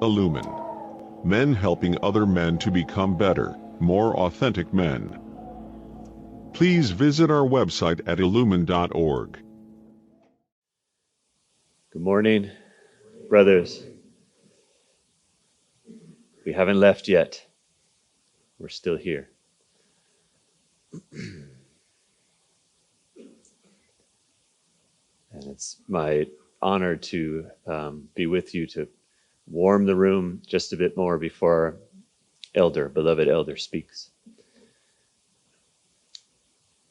Illuman. Men helping other men to become better, more authentic men. Please visit our website at illuman.org. Good morning, brothers. We haven't left yet. We're still here. And it's my honor to be with you to warm the room just a bit more before our beloved elder speaks.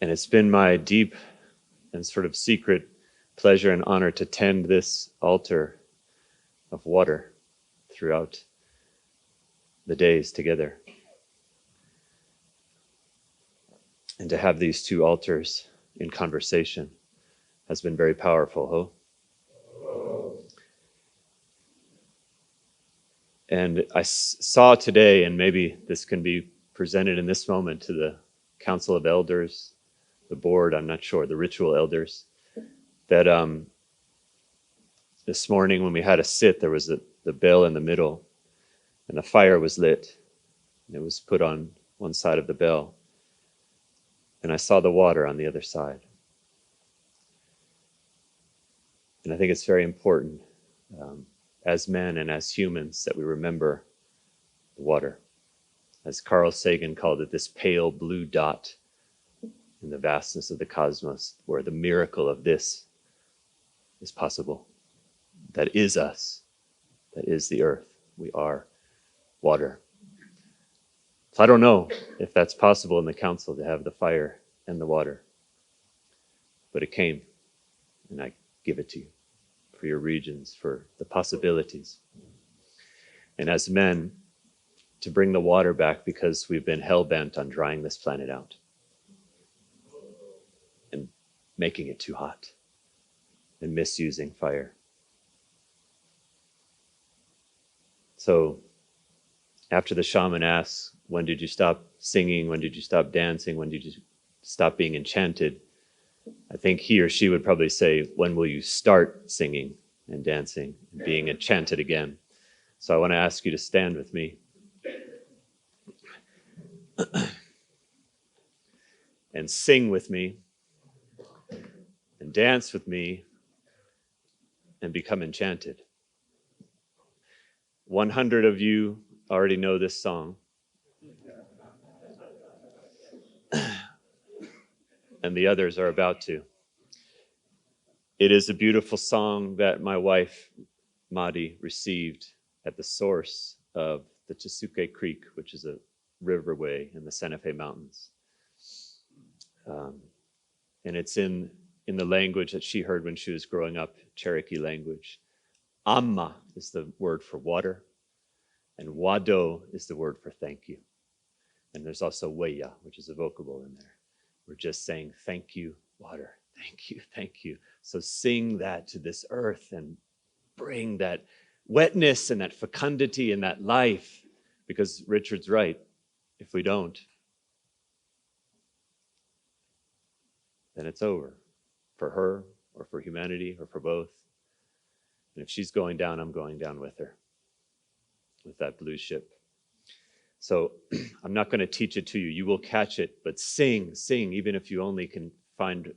And it's been my deep and sort of secret pleasure and honor to tend this altar of water throughout the days together. And to have these two altars in conversation has been very powerful. And I saw today, and maybe this can be presented in this moment to the Council of Elders, the board, I'm not sure, the ritual elders, that this morning when we had a sit, there was the bell in the middle, and a fire was lit, and it was put on one side of the bell. And I saw the water on the other side. And I think it's very important as men and as humans that we remember the water. As Carl Sagan called it, this pale blue dot in the vastness of the cosmos, where the miracle of this is possible. That is us. That is the earth. We are water. So I don't know if that's possible in the council to have the fire and the water. But it came, and I give it to you for your regions, for the possibilities. And as men, to bring the water back because we've been hell-bent on drying this planet out and making it too hot and misusing fire. So after the shaman asks, when did you stop singing? When did you stop dancing? When did you stop being enchanted? I think he or she would probably say, when will you start singing and dancing and being enchanted again? So I want to ask you to stand with me. And sing with me, and dance with me, and become enchanted. 100 of you already know this song. And the others are about to. It is a beautiful song that my wife, Madi, received at the source of the Tsuke Creek, which is a riverway in the Santa Fe Mountains. And it's in the language that she heard when she was growing up, Cherokee language. Ama is the word for water, and Wado is the word for thank you. And there's also weya, which is a vocable in there. We're just saying, thank you, water. Thank you, thank you. So sing that to this earth and bring that wetness and that fecundity and that life. Because Richard's right, if we don't, then it's over for her or for humanity or for both. And if she's going down, I'm going down with her, with that blue ship. So I'm not going to teach it to you. You will catch it, but sing, even if you only can find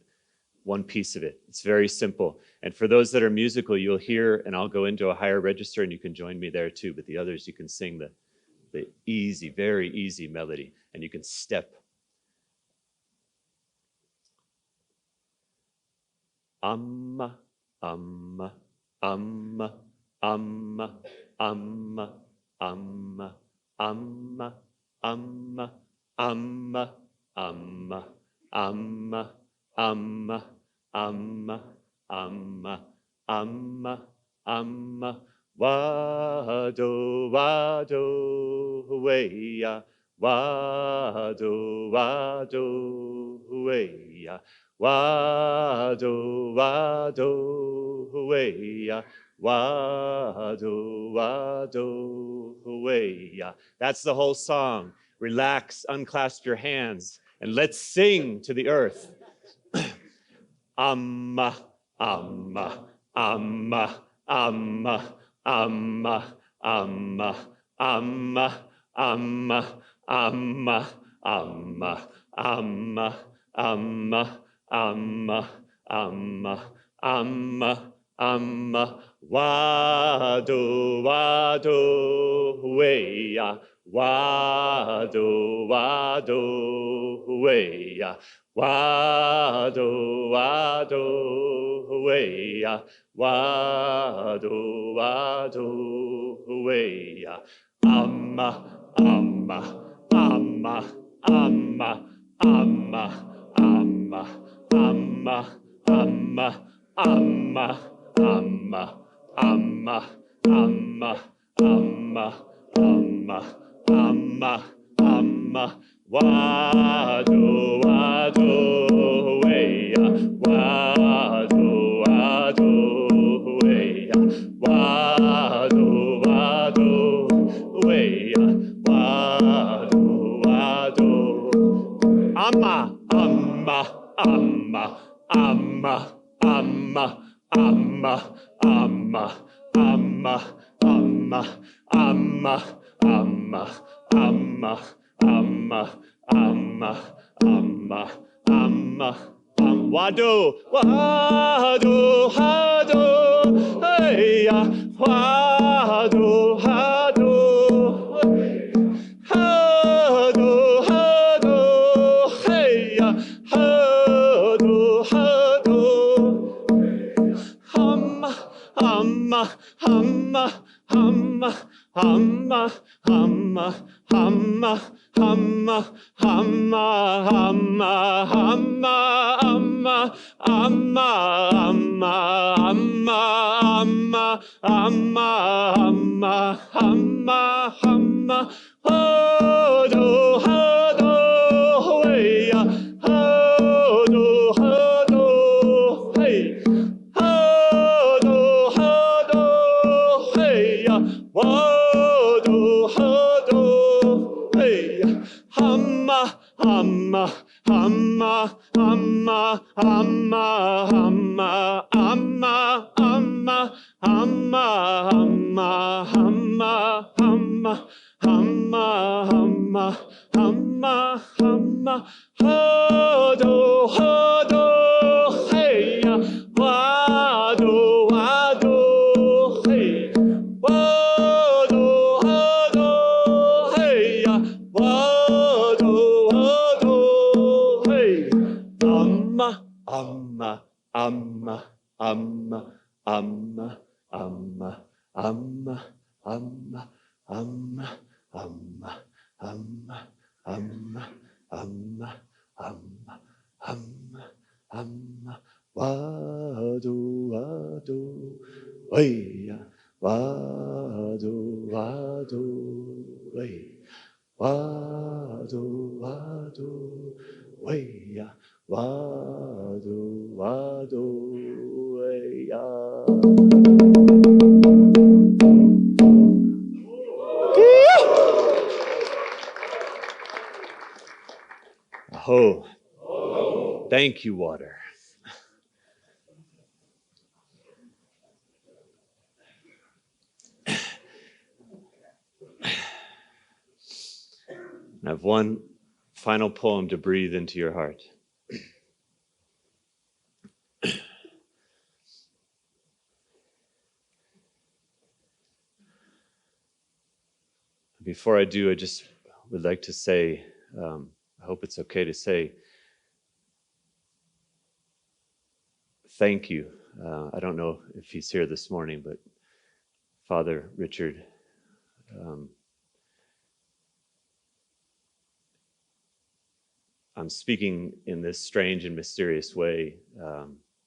one piece of it. It's very simple. And for those that are musical, you'll hear, and I'll go into a higher register and you can join me there too. But the others, you can sing the easy, very easy melody, and you can step. Amma, amma, amma, amma, amma, amma. Amma, amma, amma, amma, amma, amma, amma, amma, amma, amma, wado, wado, weya, wado, wado, weya, wado, wado, weya. Wado, wado, weya. That's the whole song. Relax, unclasp your hands, and let's sing to the earth. Amma, amma, amma, amma, amma, Ama, Ama, Ama, Ama, Ama, Ama, Ama, Ama, Ama, Ama, Ama, Wado, Wado, Weya, Wado, Wado, Weya, Wado, Wado, Weya, Wado, Wado, Weya, Amma, Amma, Amma, Amma, Amma, Amma, Amma, Amma, Amma, Amma, Amma, Amma, Amma, Amma, Amma, Amma, Wado, Wado, Weya, Wado, Wado, Weya, Wado, Wado, Weya, Wado, Wado, Amma, Amma, Amma, Amma, Amma, Amma, Amma, Amma, Amma, Amma, Amma, Amma, Amma, Amma, Amma, Amma, Wado, Wado, Wado, hey, Wado, Wado, Wado, Wado, hey, Wado, Wado, Humma, humma, humma, humma, humma, humma, humma, humma, humma, humma, humma, humma, humma, humma, humma, humma, humma, humma, hodo, hodo, weya, hodo, hodo, hey. Hodo, hodo, hey, wado, hodo, hey, hamma, hamma, hamma, hamma, hamma, hamma, hamma, hamma, hamma, hamma, hamma, hamma, hamma, hamma, hamma, hamma, hodo, hodo, hey, wado, wado, hey, wado, wado, hey, wado, wado, hey, amma, amma, amma, amma, amma, amma, amma, amma, amma, amma, amma, amma, amma, amma, amma, amma, wado, wado, weya, wado, wado, wey, wado, wado, weya, wado, wado, weya. Oh, thank you, water. I have one final poem to breathe into your heart. Before I do, I just would like to say, I hope it's okay to say, thank you. I don't know if he's here this morning, but Father Richard, I'm speaking in this strange and mysterious way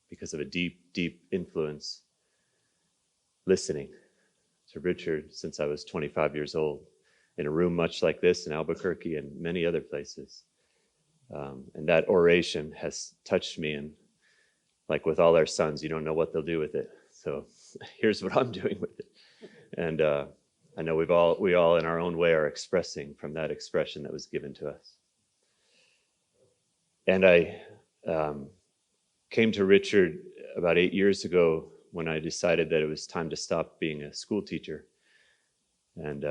because of a deep, deep influence, listening to Richard since I was 25 years old, in a room much like this in Albuquerque and many other places. And that oration has touched me, and like with all our sons, you don't know what they'll do with it. So here's what I'm doing with it. And I know we all in our own way are expressing from that expression that was given to us. And I came to Richard about 8 years ago when I decided that it was time to stop being a school teacher. and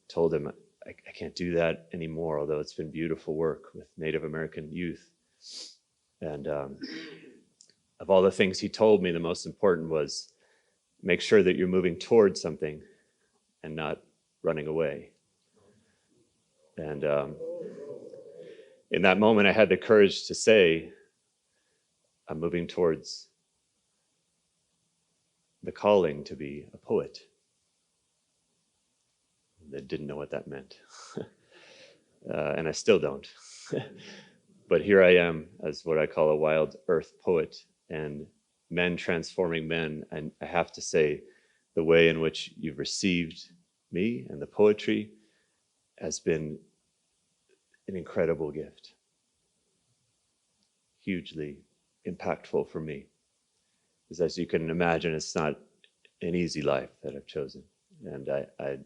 told him, I can't do that anymore, although it's been beautiful work with Native American youth. And of all the things he told me, the most important was make sure that you're moving towards something and not running away. And in that moment, I had the courage to say, I'm moving towards the calling to be a poet. I didn't know what that meant. And I still don't. But here I am as what I call a wild earth poet, and men transforming men. And I have to say, the way in which you've received me and the poetry has been an incredible gift. Hugely impactful for me. Because as you can imagine, it's not an easy life that I've chosen. And I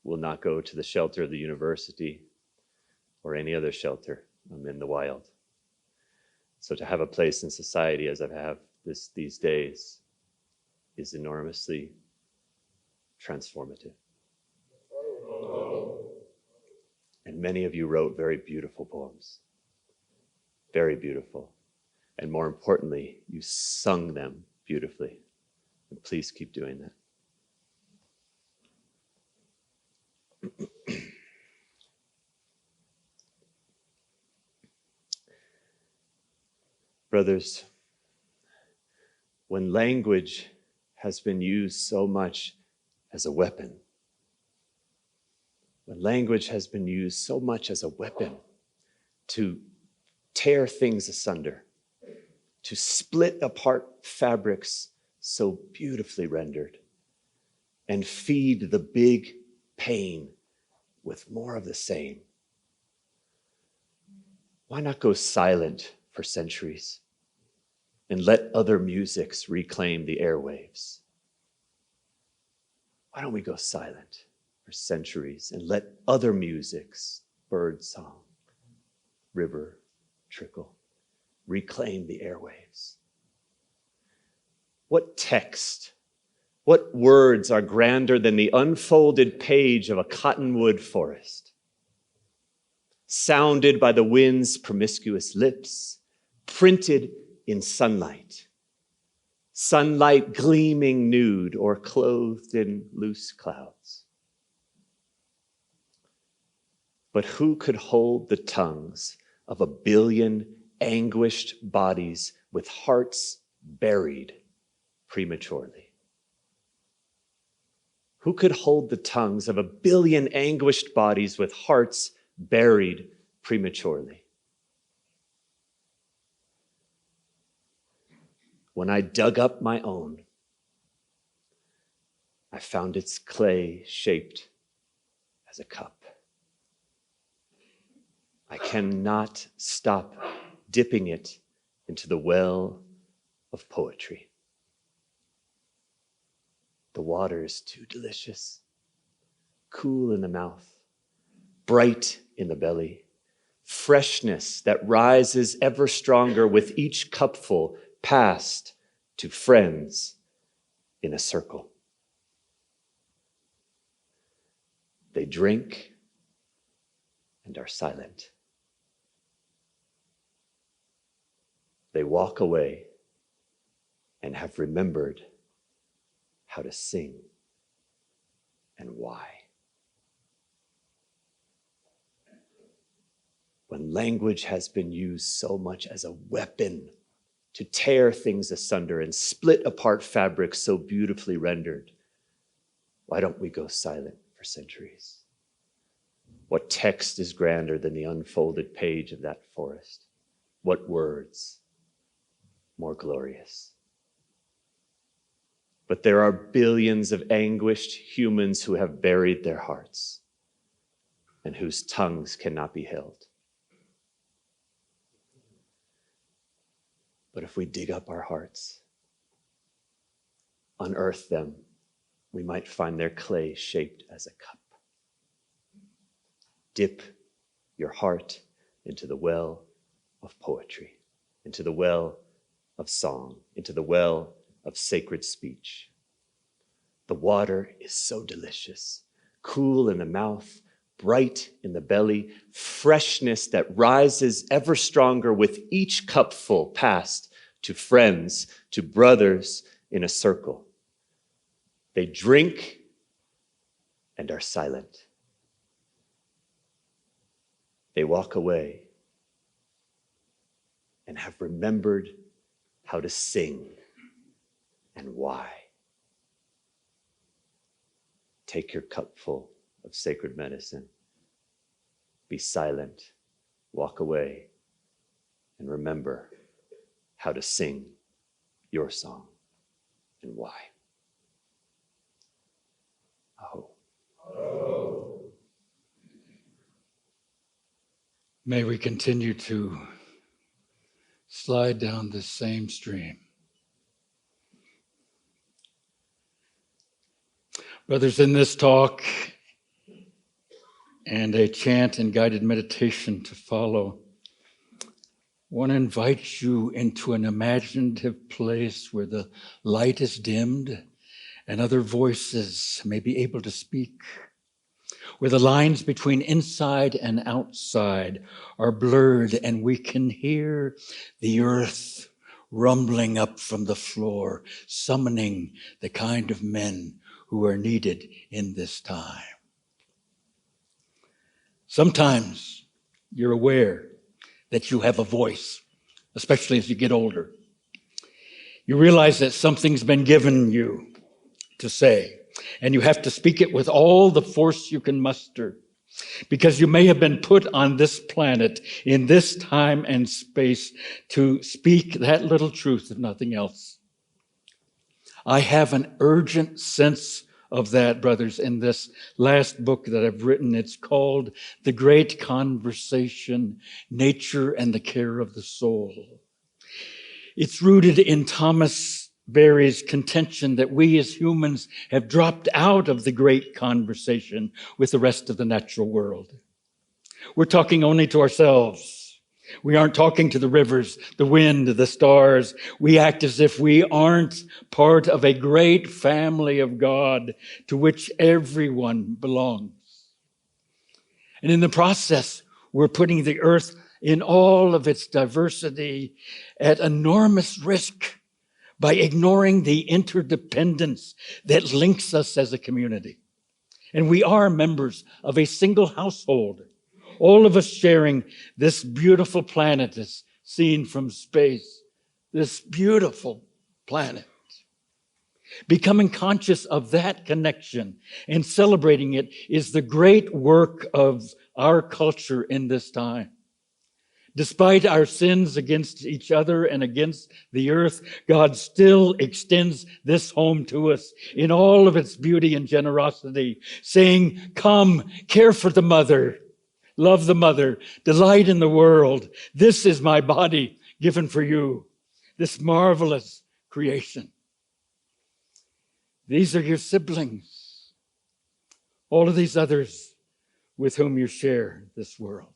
will not go to the shelter of the university or any other shelter. I'm in the wild. So to have a place in society as I have these days is enormously transformative. And many of you wrote very beautiful poems. Very beautiful. And more importantly, you sung them beautifully. And please keep doing that. Brothers, when language has been used so much as a weapon, when language has been used so much as a weapon to tear things asunder, to split apart fabrics so beautifully rendered, and feed the big pain with more of the same, why not go silent for centuries and let other musics reclaim the airwaves? Why don't we go silent for centuries and let other musics, bird song, river, trickle, reclaim the airwaves? What text, what words are grander than the unfolded page of a cottonwood forest, sounded by the wind's promiscuous lips, printed in sunlight, sunlight gleaming nude or clothed in loose clouds? But who could hold the tongues of 1 billion anguished bodies with hearts buried prematurely? Who could hold the tongues of 1 billion anguished bodies with hearts buried prematurely? When I dug up my own, I found its clay shaped as a cup. I cannot stop dipping it into the well of poetry. The water is too delicious, cool in the mouth, bright in the belly, freshness that rises ever stronger with each cupful passed to friends in a circle. They drink and are silent. They walk away and have remembered how to sing and why. When language has been used so much as a weapon to tear things asunder and split apart fabrics so beautifully rendered, why don't we go silent for centuries? What text is grander than the unfolded page of that forest? What words more glorious? But there are billions of anguished humans who have buried their hearts and whose tongues cannot be held. But if we dig up our hearts, unearth them, we might find their clay shaped as a cup. Dip your heart into the well of poetry, into the well of song, into the well of sacred speech. The water is so delicious, cool in the mouth, bright in the belly, freshness that rises ever stronger with each cupful passed to friends, to brothers in a circle. They drink and are silent. They walk away and have remembered how to sing and why. Take your cupful of sacred medicine. Be silent, walk away, and remember how to sing your song and why. Oh. May we continue to slide down this same stream. Brothers, in this talk and a chant and guided meditation to follow, I want to invite you into an imaginative place where the light is dimmed and other voices may be able to speak, where the lines between inside and outside are blurred and we can hear the earth rumbling up from the floor, summoning the kind of men who are needed in this time. Sometimes you're aware that you have a voice, especially as you get older. You realize that something's been given you to say, and you have to speak it with all the force you can muster, because you may have been put on this planet in this time and space to speak that little truth, if nothing else. I have an urgent sense of that, brothers, in this last book that I've written. It's called The Great Conversation, Nature and the Care of the Soul. It's rooted in Thomas Berry's contention that we as humans have dropped out of the great conversation with the rest of the natural world. We're talking only to ourselves. We aren't talking to the rivers, the wind, the stars. We act as if we aren't part of a great family of God to which everyone belongs. And in the process, we're putting the earth in all of its diversity at enormous risk by ignoring the interdependence that links us as a community. And we are members of a single household, all of us sharing this beautiful planet as seen from space, this beautiful planet. Becoming conscious of that connection and celebrating it is the great work of our culture in this time. Despite our sins against each other and against the earth, God still extends this home to us in all of its beauty and generosity, saying, "Come, care for the mother, love the mother, delight in the world. This is my body given for you, this marvelous creation. These are your siblings, all of these others with whom you share this world."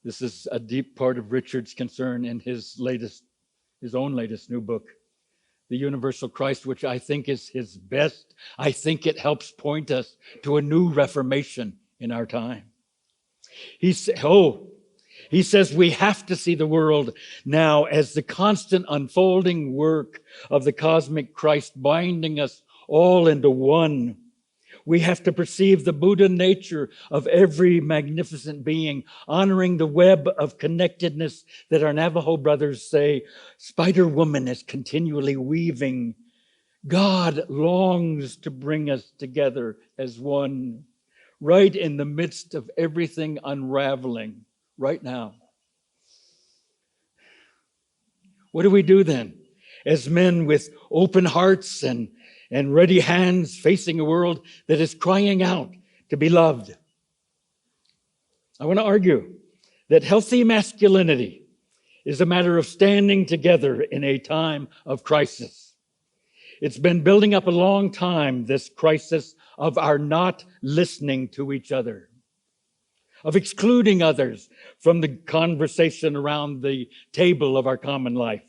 This is a deep part of Richard's concern in his own latest new book, The Universal Christ, which I think is his best. I think it helps point us to a new reformation in our time. He says we have to see the world now as the constant unfolding work of the cosmic Christ binding us all into one. We have to perceive the Buddha nature of every magnificent being, honoring the web of connectedness that our Navajo brothers say Spider Woman is continually weaving. God longs to bring us together as one, right in the midst of everything unraveling right now. What do we do then as men with open hearts and ready hands facing a world that is crying out to be loved? I want to argue that healthy masculinity is a matter of standing together in a time of crisis. It's been building up a long time, this crisis of our not listening to each other, of excluding others from the conversation around the table of our common life.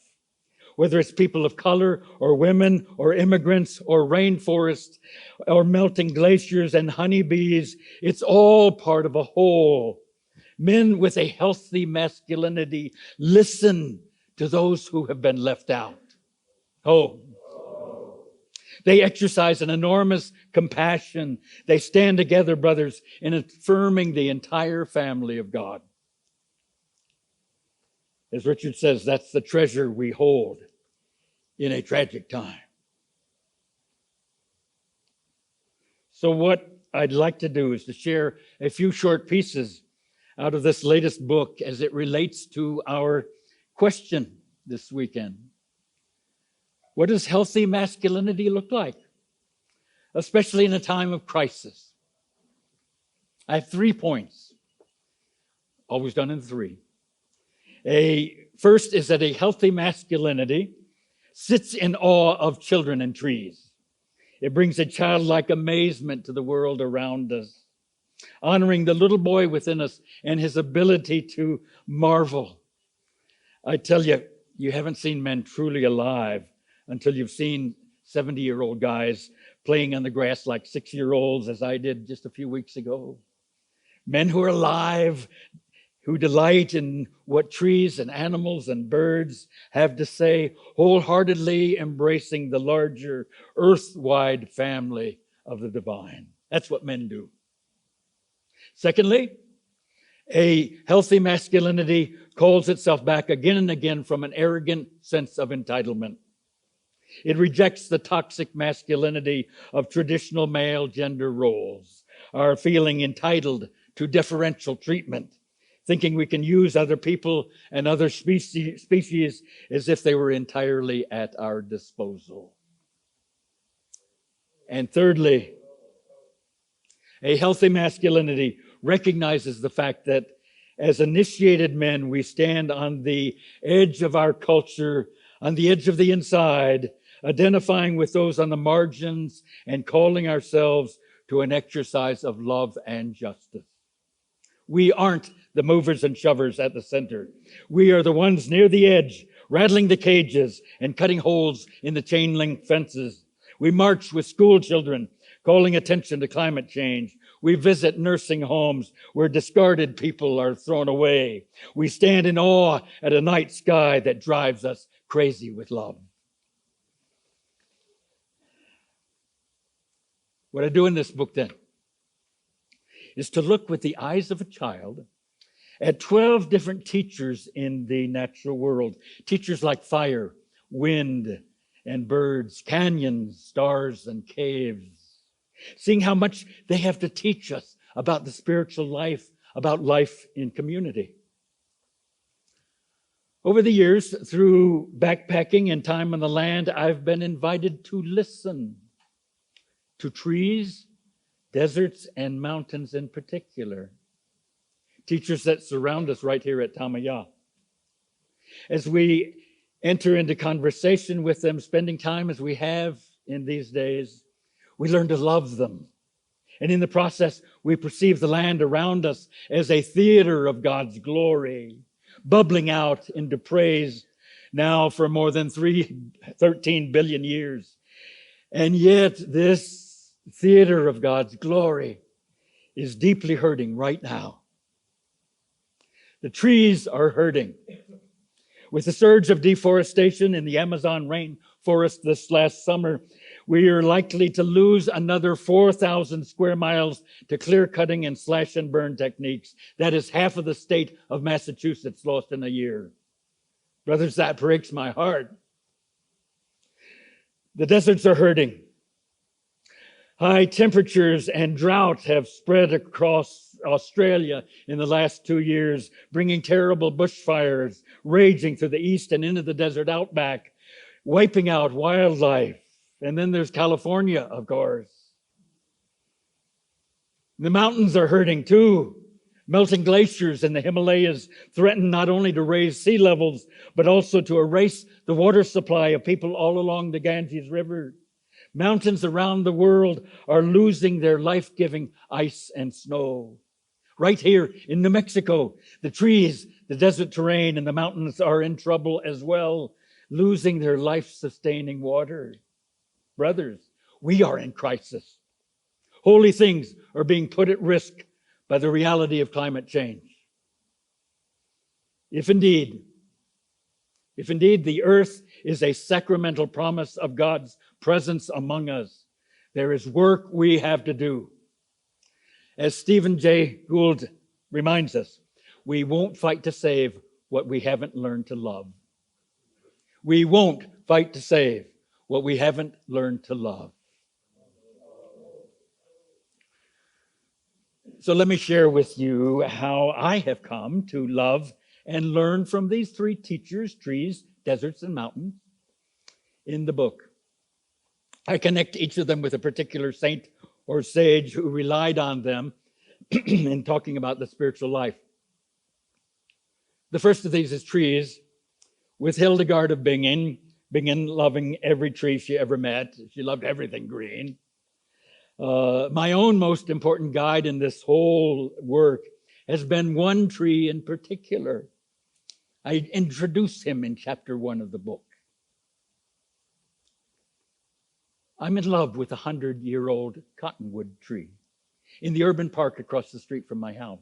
whether it's people of color or women or immigrants or rainforests or melting glaciers and honeybees. It's all part of a whole. Men with a healthy masculinity listen to those who have been left out. Oh, they exercise an enormous compassion. They stand together, brothers, in affirming the entire family of God. As Richard says, that's the treasure we hold in a tragic time. So what I'd like to do is to share a few short pieces out of this latest book as it relates to our question this weekend. What does healthy masculinity look like, especially in a time of crisis? I have 3 points, always done in 3. First is that a healthy masculinity sits in awe of children and trees. It brings a childlike amazement to the world around us, honoring the little boy within us and his ability to marvel. I tell you, you haven't seen men truly alive until you've seen 70-year-old guys playing on the grass like 6-year-olds, as I did just a few weeks ago. Men who are alive, who delight in what trees and animals and birds have to say, wholeheartedly embracing the larger earth-wide family of the divine. That's what men do. Secondly, a healthy masculinity calls itself back again and again from an arrogant sense of entitlement. It rejects the toxic masculinity of traditional male gender roles, our feeling entitled to deferential treatment, thinking we can use other people and other species as if they were entirely at our disposal. And thirdly, a healthy masculinity recognizes the fact that as initiated men, we stand on the edge of our culture, on the edge of the inside, identifying with those on the margins and calling ourselves to an exercise of love and justice. We aren't the movers and shovers at the center. We are the ones near the edge, rattling the cages and cutting holes in the chain link fences. We march with school children, calling attention to climate change. We visit nursing homes where discarded people are thrown away. We stand in awe at a night sky that drives us crazy with love. What I do in this book then is to look with the eyes of a child at 12 different teachers in the natural world. Teachers like fire, wind, and birds, canyons, stars, and caves. Seeing how much they have to teach us about the spiritual life, about life in community. Over the years, through backpacking and time on the land, I've been invited to listen to trees, deserts, and mountains in particular. Teachers that surround us right here at Tamaya. As we enter into conversation with them, spending time as we have in these days, we learn to love them. And in the process, we perceive the land around us as a theater of God's glory, bubbling out into praise now for more than 13 billion years. And yet this theater of God's glory is deeply hurting right now. The trees are hurting. With the surge of deforestation in the Amazon rainforest this last summer, we are likely to lose another 4,000 square miles to clear cutting and slash and burn techniques. That is half of the state of Massachusetts lost in a year. Brothers, that breaks my heart. The deserts are hurting. High temperatures and drought have spread across Australia in the last 2 years, bringing terrible bushfires raging through the east and into the desert outback, wiping out wildlife. And then there's California, of course. The mountains are hurting too. Melting glaciers in the Himalayas threaten not only to raise sea levels, but also to erase the water supply of people all along the Ganges River. Mountains around the world are losing their life-giving ice and snow. Right here in New Mexico, the trees, the desert terrain, and the mountains are in trouble as well. losing their life-sustaining water. Brothers, we are in crisis. Holy things are being put at risk by the reality of climate change. If indeed the earth is a sacramental promise of God's presence among us, there is work we have to do. As Stephen Jay Gould reminds us, we won't fight to save what we haven't learned to love. We won't fight to save what we haven't learned to love. So let me share with you how I have come to love and learn from these three teachers, trees, deserts, and mountains, in the book. I connect each of them with a particular saint or sage who relied on them in talking about the spiritual life. The first of these is trees, with Hildegard of Bingen loving every tree she ever met. She loved everything green. My own most important guide in this whole work has been one tree in particular. I introduce him in chapter 1 of the book. I'm in love with a 100-year-old cottonwood tree in the urban park across the street from my house.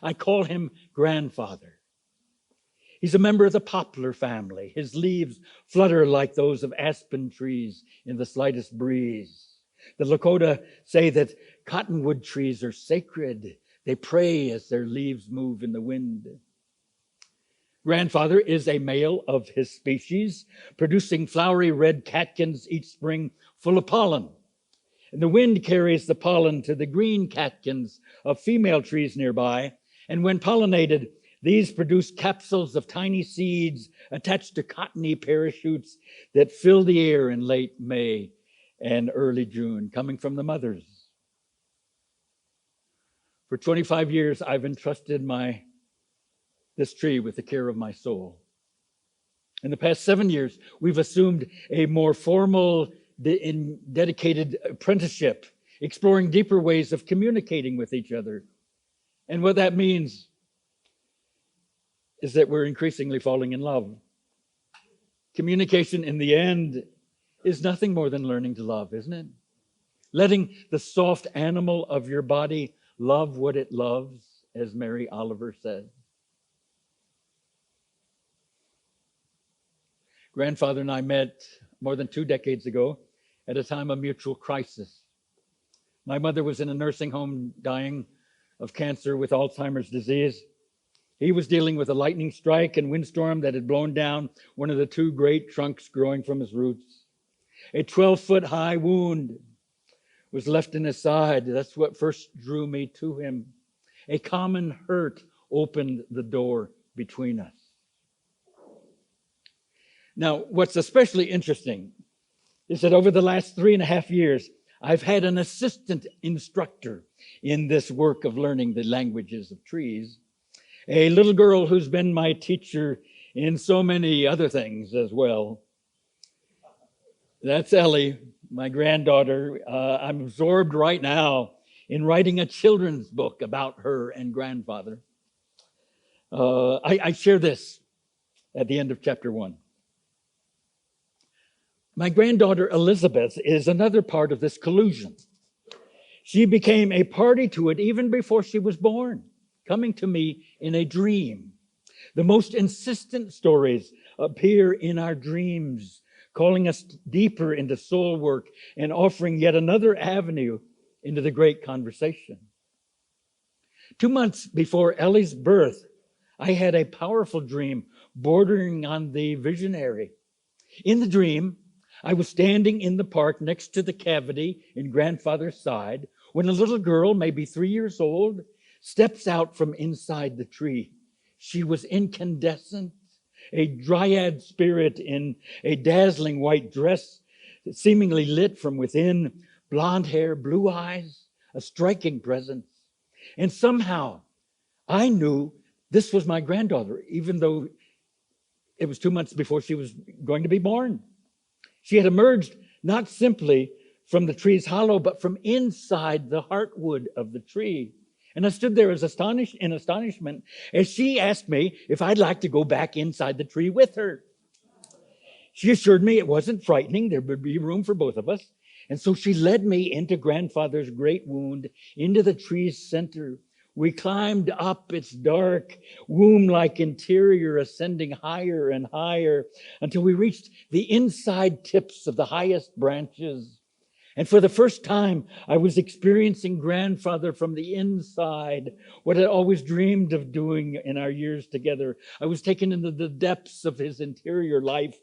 I call him Grandfather. He's a member of the poplar family. His leaves flutter like those of aspen trees in the slightest breeze. The Lakota say that cottonwood trees are sacred. They pray as their leaves move in the wind. Grandfather is a male of his species, producing flowery red catkins each spring full of pollen. And the wind carries the pollen to the green catkins of female trees nearby. And when pollinated, these produce capsules of tiny seeds attached to cottony parachutes that fill the air in late May and early June, coming from the mothers. For 25 years, I've entrusted this tree with the care of my soul. In the past 7 years, we've assumed a more formal, dedicated apprenticeship, exploring deeper ways of communicating with each other. And what that means is that we're increasingly falling in love. Communication, in the end, is nothing more than learning to love, isn't it? Letting the soft animal of your body love what it loves, as Mary Oliver said. Grandfather and I met more than 2 decades ago at a time of mutual crisis. My mother was in a nursing home dying of cancer with Alzheimer's disease. He was dealing with a lightning strike and windstorm that had blown down one of the 2 great trunks growing from his roots. A 12-foot-high wound was left in his side. That's what first drew me to him. A common hurt opened the door between us. Now, what's especially interesting is that over the last 3.5 years, I've had an assistant instructor in this work of learning the languages of trees, a little girl who's been my teacher in so many other things as well. That's Ellie, my granddaughter. I'm absorbed right now in writing a children's book about her and grandfather. I share this at the end of chapter 1. My granddaughter Elizabeth is another part of this collusion. She became a party to it even before she was born, coming to me in a dream. The most insistent stories appear in our dreams, calling us deeper into soul work and offering yet another avenue into the great conversation. 2 months before Ellie's birth, I had a powerful dream bordering on the visionary. In the dream, I was standing in the park next to the cavity in grandfather's side when a little girl, maybe 3 years old, steps out from inside the tree. She was incandescent, a dryad spirit in a dazzling white dress, seemingly lit from within, blonde hair, blue eyes, a striking presence. And somehow I knew this was my granddaughter, even though it was 2 months before she was going to be born. She had emerged not simply from the tree's hollow, but from inside the heartwood of the tree. And I stood there in astonishment as she asked me if I'd like to go back inside the tree with her. She assured me it wasn't frightening. There would be room for both of us. And so she led me into grandfather's great wound, into the tree's center. We climbed up its dark, womb-like interior, ascending higher and higher until we reached the inside tips of the highest branches. And for the first time, I was experiencing grandfather from the inside, what I'd always dreamed of doing in our years together. I was taken into the depths of his interior life.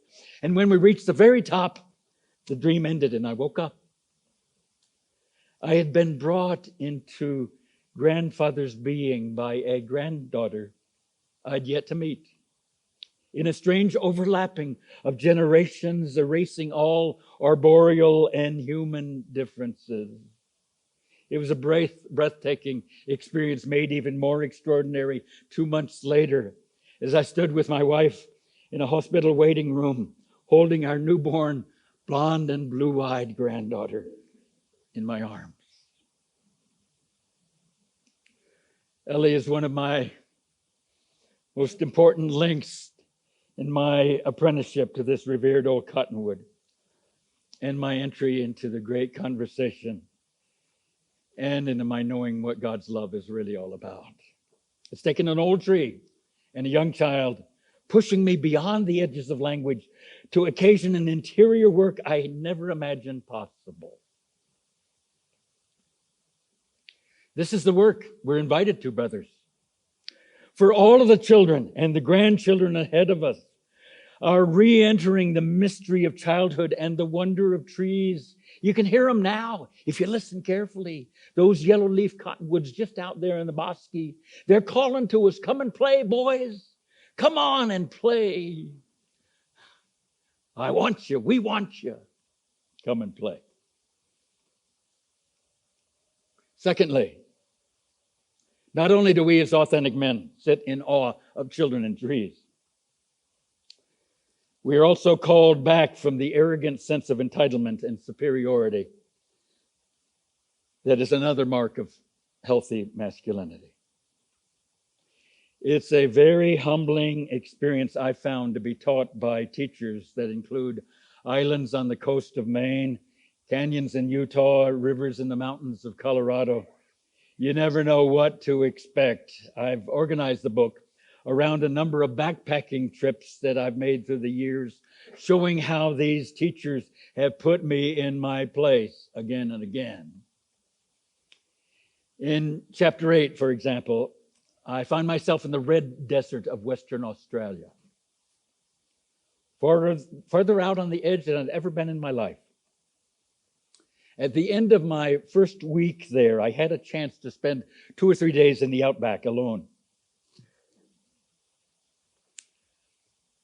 And when we reached the very top, the dream ended and I woke up. I had been brought into grandfather's being by a granddaughter I'd yet to meet, in a strange overlapping of generations, erasing all arboreal and human differences. It was a breathtaking experience, made even more extraordinary 2 months later, as I stood with my wife in a hospital waiting room, holding our newborn, blonde and blue-eyed granddaughter in my arms. Ellie is one of my most important links in my apprenticeship to this revered old cottonwood and my entry into the great conversation and into my knowing what God's love is really all about. It's taken an old tree and a young child pushing me beyond the edges of language to occasion an interior work I never imagined possible. This is the work we're invited to, brothers. For all of the children and the grandchildren ahead of us are re-entering the mystery of childhood and the wonder of trees. You can hear them now if you listen carefully. Those yellow leaf cottonwoods just out there in the bosque. They're calling to us, come and play, boys. Come on and play. I want you. We want you. Come and play. Secondly, not only do we as authentic men sit in awe of children and trees, we are also called back from the arrogant sense of entitlement and superiority that is another mark of healthy masculinity. It's a very humbling experience I found to be taught by teachers that include islands on the coast of Maine, canyons in Utah, rivers in the mountains of Colorado. You never know what to expect. I've organized the book around a number of backpacking trips that I've made through the years, showing how these teachers have put me in my place again and again. In chapter 8, for example, I find myself in the red desert of Western Australia, farther out on the edge than I'd ever been in my life. At the end of my first week there, I had a chance to spend 2 or 3 days in the outback alone.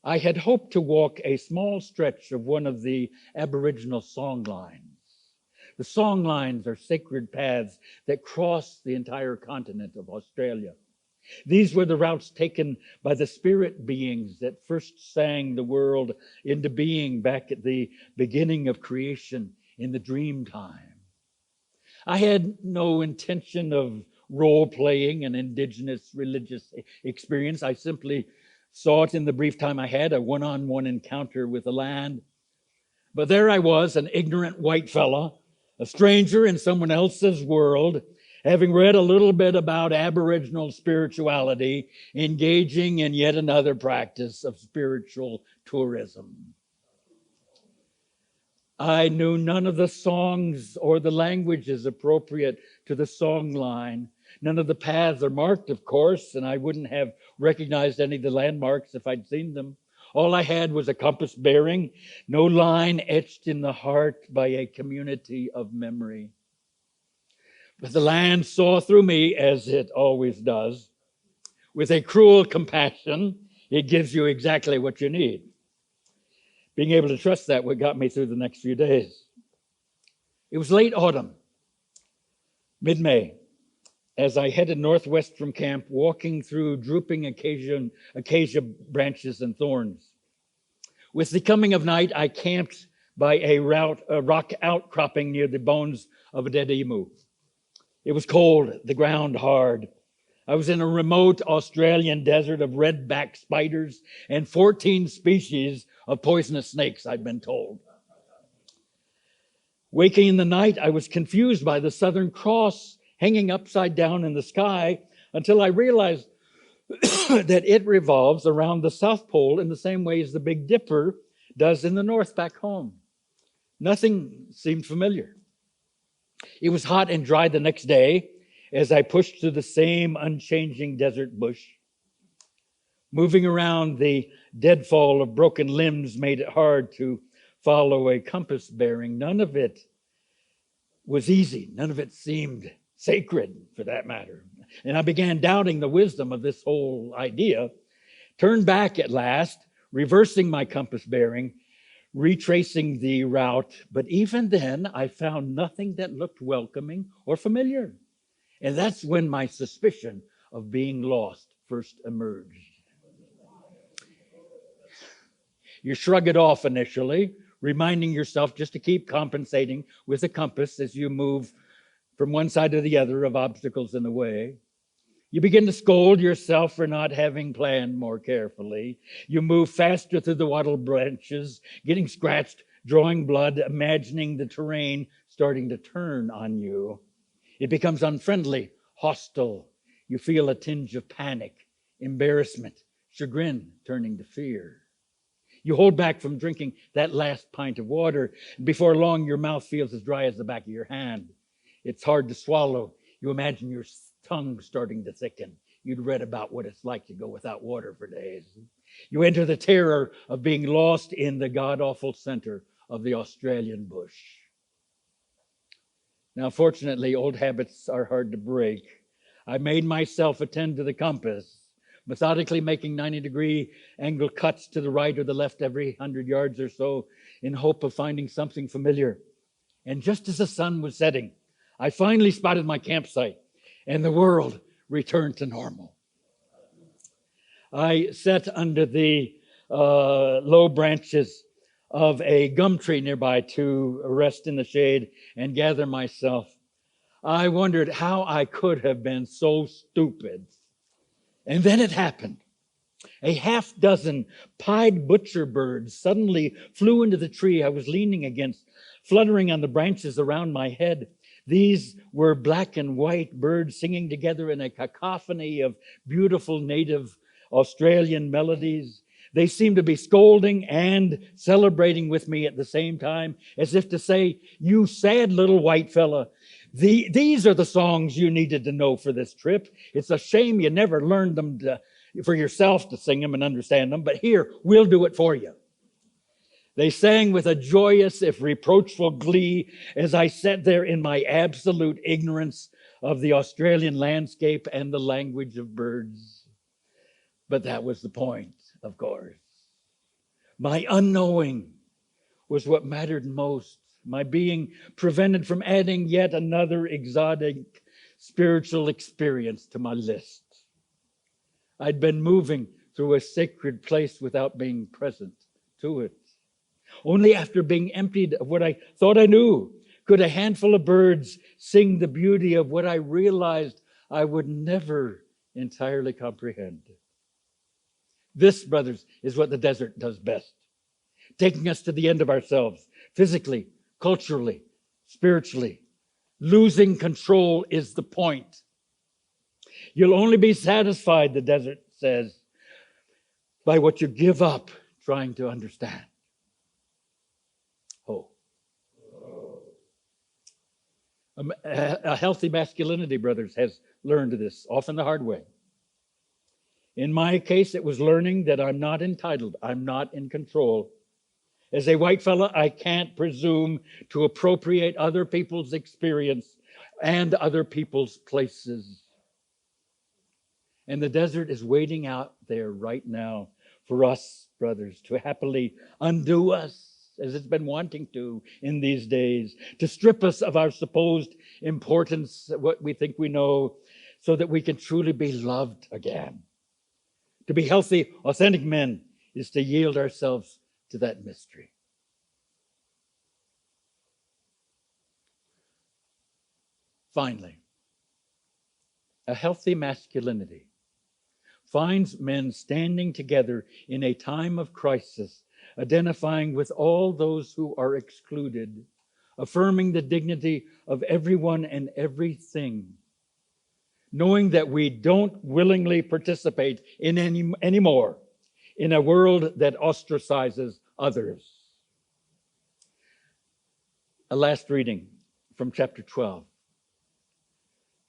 I had hoped to walk a small stretch of one of the Aboriginal song lines. The song lines are sacred paths that cross the entire continent of Australia. These were the routes taken by the spirit beings that first sang the world into being back at the beginning of creation in the dream time. I had no intention of role-playing an indigenous religious experience. I simply saw it in the brief time I had, a one-on-one encounter with the land. But there I was, an ignorant white fella, a stranger in someone else's world, having read a little bit about Aboriginal spirituality, engaging in yet another practice of spiritual tourism. I knew none of the songs or the languages appropriate to the song line. None of the paths are marked, of course, and I wouldn't have recognized any of the landmarks if I'd seen them. All I had was a compass bearing, no line etched in the heart by a community of memory. But the land saw through me, as it always does. With a cruel compassion, it gives you exactly what you need. Being able to trust that what got me through the next few days. It was late autumn, mid-May, as I headed northwest from camp, walking through drooping acacia branches and thorns. With the coming of night, I camped by a rock outcropping near the bones of a dead emu. It was cold, the ground hard. I was in a remote Australian desert of redback spiders and 14 species of poisonous snakes, I'd been told. Waking in the night, I was confused by the Southern Cross hanging upside down in the sky until I realized that it revolves around the South Pole in the same way as the Big Dipper does in the North back home. Nothing seemed familiar. It was hot and dry the next day as I pushed through the same unchanging desert bush. Moving around the deadfall of broken limbs made it hard to follow a compass bearing. None of it was easy. None of it seemed sacred, for that matter. And I began doubting the wisdom of this whole idea. Turned back at last, reversing my compass bearing, retracing the route. But even then, I found nothing that looked welcoming or familiar. And that's when my suspicion of being lost first emerged. You shrug it off initially, reminding yourself just to keep compensating with a compass as you move from one side to the other of obstacles in the way. You begin to scold yourself for not having planned more carefully. You move faster through the wattle branches, getting scratched, drawing blood, imagining the terrain starting to turn on you. It becomes unfriendly, hostile. You feel a tinge of panic, embarrassment, chagrin turning to fear. You hold back from drinking that last pint of water. And before long, your mouth feels as dry as the back of your hand. It's hard to swallow. You imagine your tongue starting to thicken. You'd read about what it's like to go without water for days. You enter the terror of being lost in the god-awful center of the Australian bush. Now, fortunately, old habits are hard to break. I made myself attend to the compass, methodically making 90-degree angle cuts to the right or the left every 100 yards or so in hope of finding something familiar. And just as the sun was setting, I finally spotted my campsite, and the world returned to normal. I sat under the low branches of a gum tree nearby to rest in the shade and gather myself. I wondered how I could have been so stupid. And then it happened. A half dozen pied butcher birds suddenly flew into the tree I was leaning against, fluttering on the branches around my head. These were black and white birds singing together in a cacophony of beautiful native Australian melodies. They seemed to be scolding and celebrating with me at the same time, as if to say, "You sad little white fella, these are the songs you needed to know for this trip. It's a shame you never learned them for yourself to sing them and understand them, but here, we'll do it for you." They sang with a joyous, if reproachful glee, as I sat there in my absolute ignorance of the Australian landscape and the language of birds. But that was the point, of course. My unknowing was what mattered most. My being prevented from adding yet another exotic spiritual experience to my list. I'd been moving through a sacred place without being present to it. Only after being emptied of what I thought I knew could a handful of birds sing the beauty of what I realized I would never entirely comprehend. This, brothers, is what the desert does best, taking us to the end of ourselves, physically, culturally, spiritually. Losing control is the point. You'll only be satisfied, the desert says, by what you give up trying to understand. Oh. A healthy masculinity, brothers, has learned this, often the hard way. In my case, it was learning that I'm not entitled. I'm not in control. As a white fella, I can't presume to appropriate other people's experience and other people's places. And the desert is waiting out there right now for us, brothers, to happily undo us, as it's been wanting to in these days, to strip us of our supposed importance, what we think we know, so that we can truly be loved again. To be healthy, authentic men is to yield ourselves to that mystery. Finally, A healthy masculinity finds men standing together in a time of crisis, identifying with all those who are excluded, affirming the dignity of everyone and everything, knowing that we don't willingly participate in anymore in a world that ostracizes others. A last reading from chapter 12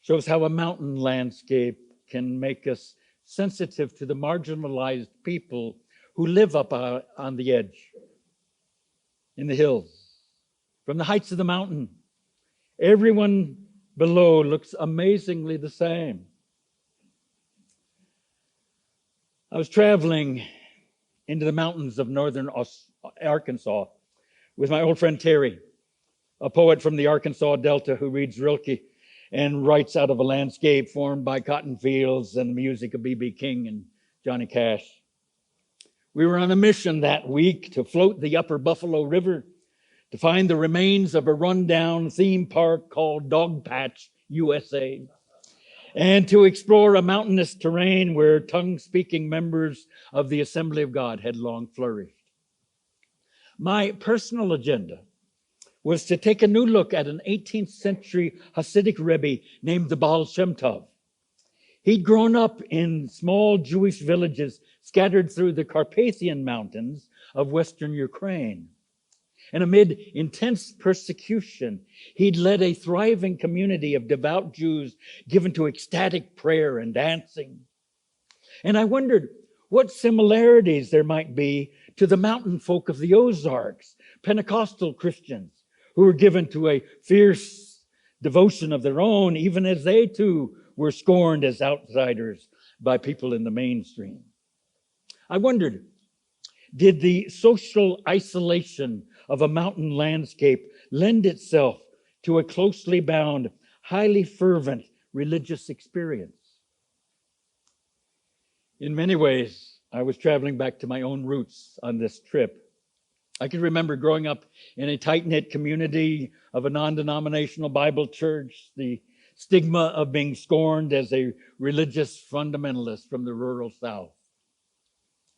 shows how a mountain landscape can make us sensitive to the marginalized people who live up on the edge, in the hills. From the heights of the mountain, everyone below looks amazingly the same. I was traveling into the mountains of northern Arkansas with my old friend Terry, a poet from the Arkansas Delta who reads Rilke and writes out of a landscape formed by cotton fields and the music of B.B. King and Johnny Cash. We were on a mission that week to float the upper Buffalo River to find the remains of a rundown theme park called Dog Patch, USA, and to explore a mountainous terrain where tongue-speaking members of the Assembly of God had long flourished. My personal agenda was to take a new look at an 18th century Hasidic Rebbe named the Baal Shem Tov. He'd grown up in small Jewish villages scattered through the Carpathian Mountains of Western Ukraine. And amid intense persecution, he'd led a thriving community of devout Jews given to ecstatic prayer and dancing. And I wondered what similarities there might be to the mountain folk of the Ozarks, Pentecostal Christians, who were given to a fierce devotion of their own, even as they too were scorned as outsiders by people in the mainstream. I wondered, did the social isolation of a mountain landscape lend itself to a closely bound, highly fervent religious experience? In many ways, I was traveling back to my own roots on this trip. I can remember growing up in a tight-knit community of a non-denominational Bible church, the stigma of being scorned as a religious fundamentalist from the rural South.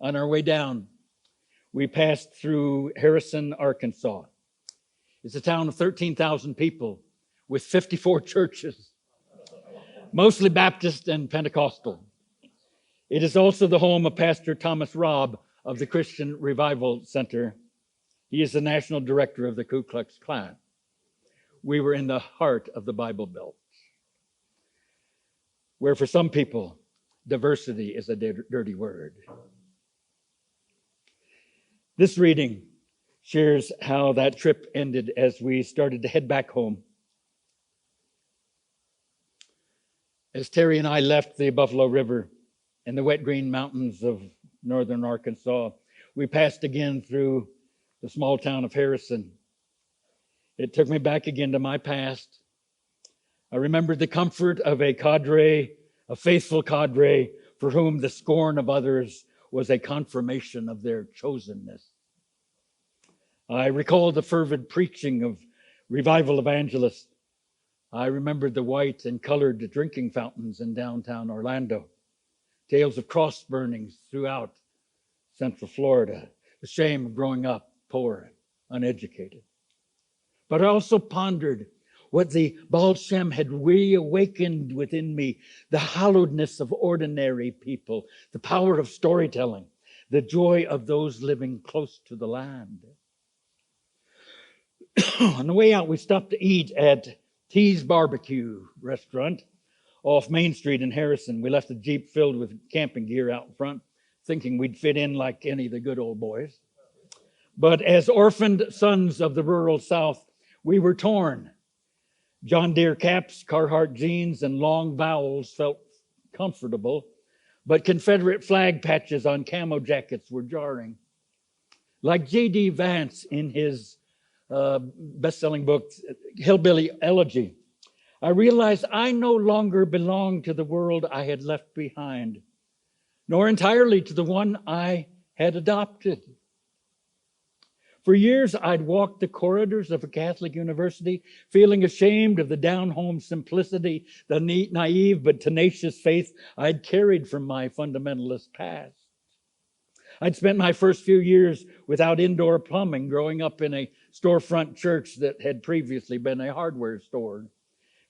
On our way down, we passed through Harrison, Arkansas. It's a town of 13,000 people with 54 churches, mostly Baptist and Pentecostal. It is also the home of Pastor Thomas Robb of the Christian Revival Center. He is the national director of the Ku Klux Klan. We were in the heart of the Bible Belt, where for some people, diversity is a dirty word. This reading shares how that trip ended as we started to head back home. As Terry and I left the Buffalo River and the wet green mountains of northern Arkansas, we passed again through the small town of Harrison. It took me back again to my past. I remembered the comfort of a cadre, a faithful cadre, for whom the scorn of others was a confirmation of their chosenness. I recalled the fervid preaching of revival evangelists. I remembered the white and colored drinking fountains in downtown Orlando, tales of cross burnings throughout Central Florida, the shame of growing up poor, uneducated. But I also pondered what the Baal Shem had reawakened within me, the hallowedness of ordinary people, the power of storytelling, the joy of those living close to the land. On the way out, we stopped to eat at T's Barbecue restaurant off Main Street in Harrison. We left the Jeep filled with camping gear out in front, thinking we'd fit in like any of the good old boys. But as orphaned sons of the rural South, we were torn. John Deere caps, Carhartt jeans, and long vowels felt comfortable, but Confederate flag patches on camo jackets were jarring. Like J.D. Vance in his best-selling book, Hillbilly Elegy, I realized I no longer belonged to the world I had left behind, nor entirely to the one I had adopted. For years, I'd walked the corridors of a Catholic university, feeling ashamed of the down-home simplicity, the naive but tenacious faith I'd carried from my fundamentalist past. I'd spent my first few years without indoor plumbing, growing up in a storefront church that had previously been a hardware store,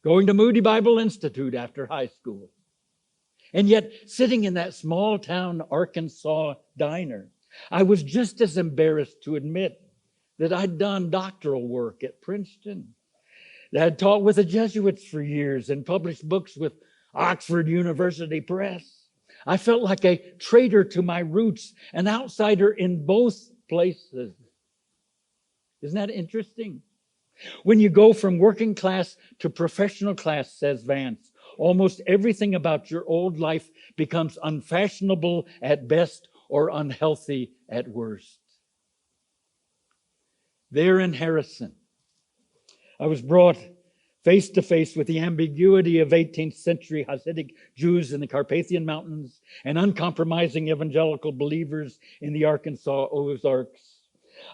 going to Moody Bible Institute after high school. And yet, sitting in that small-town Arkansas diner, I was just as embarrassed to admit that I'd done doctoral work at Princeton, that I'd taught with the Jesuits for years and published books with Oxford University Press. I felt like a traitor to my roots, an outsider in both places. Isn't that interesting? When you go from working class to professional class, says Vance, almost everything about your old life becomes unfashionable at best or unhealthy at worst. There in Harrison, I was brought face to face with the ambiguity of 18th century Hasidic Jews in the Carpathian Mountains and uncompromising evangelical believers in the Arkansas Ozarks.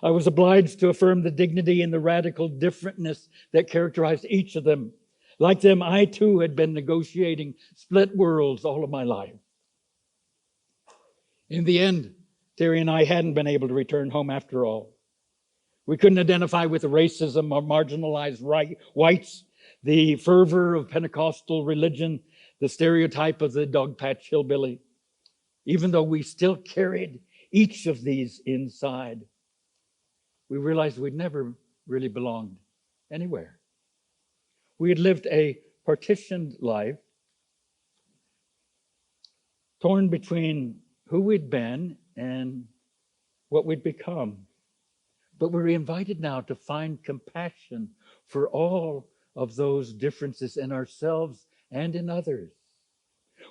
I was obliged to affirm the dignity and the radical differentness that characterized each of them. Like them, I too had been negotiating split worlds all of my life. In the end, Terry and I hadn't been able to return home after all. We couldn't identify with the racism of marginalized whites, the fervor of Pentecostal religion, the stereotype of the dog patch hillbilly, even though we still carried each of these inside. We realized we'd never really belonged anywhere. We had lived a partitioned life, torn between who we'd been and what we'd become. But we're invited now to find compassion for all of those differences in ourselves and in others.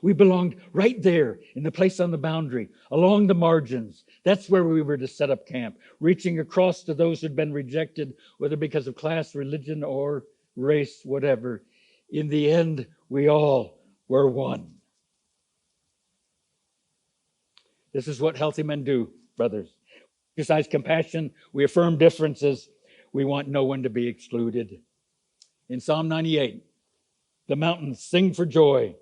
We belonged right there in the place on the boundary, along the margins. That's where we were to set up camp, reaching across to those who'd been rejected, whether because of class, religion, or race, whatever. In the end, we all were one. This is what healthy men do, brothers. We exercise compassion. We affirm differences. We want no one to be excluded. In Psalm 98, the mountains sing for joy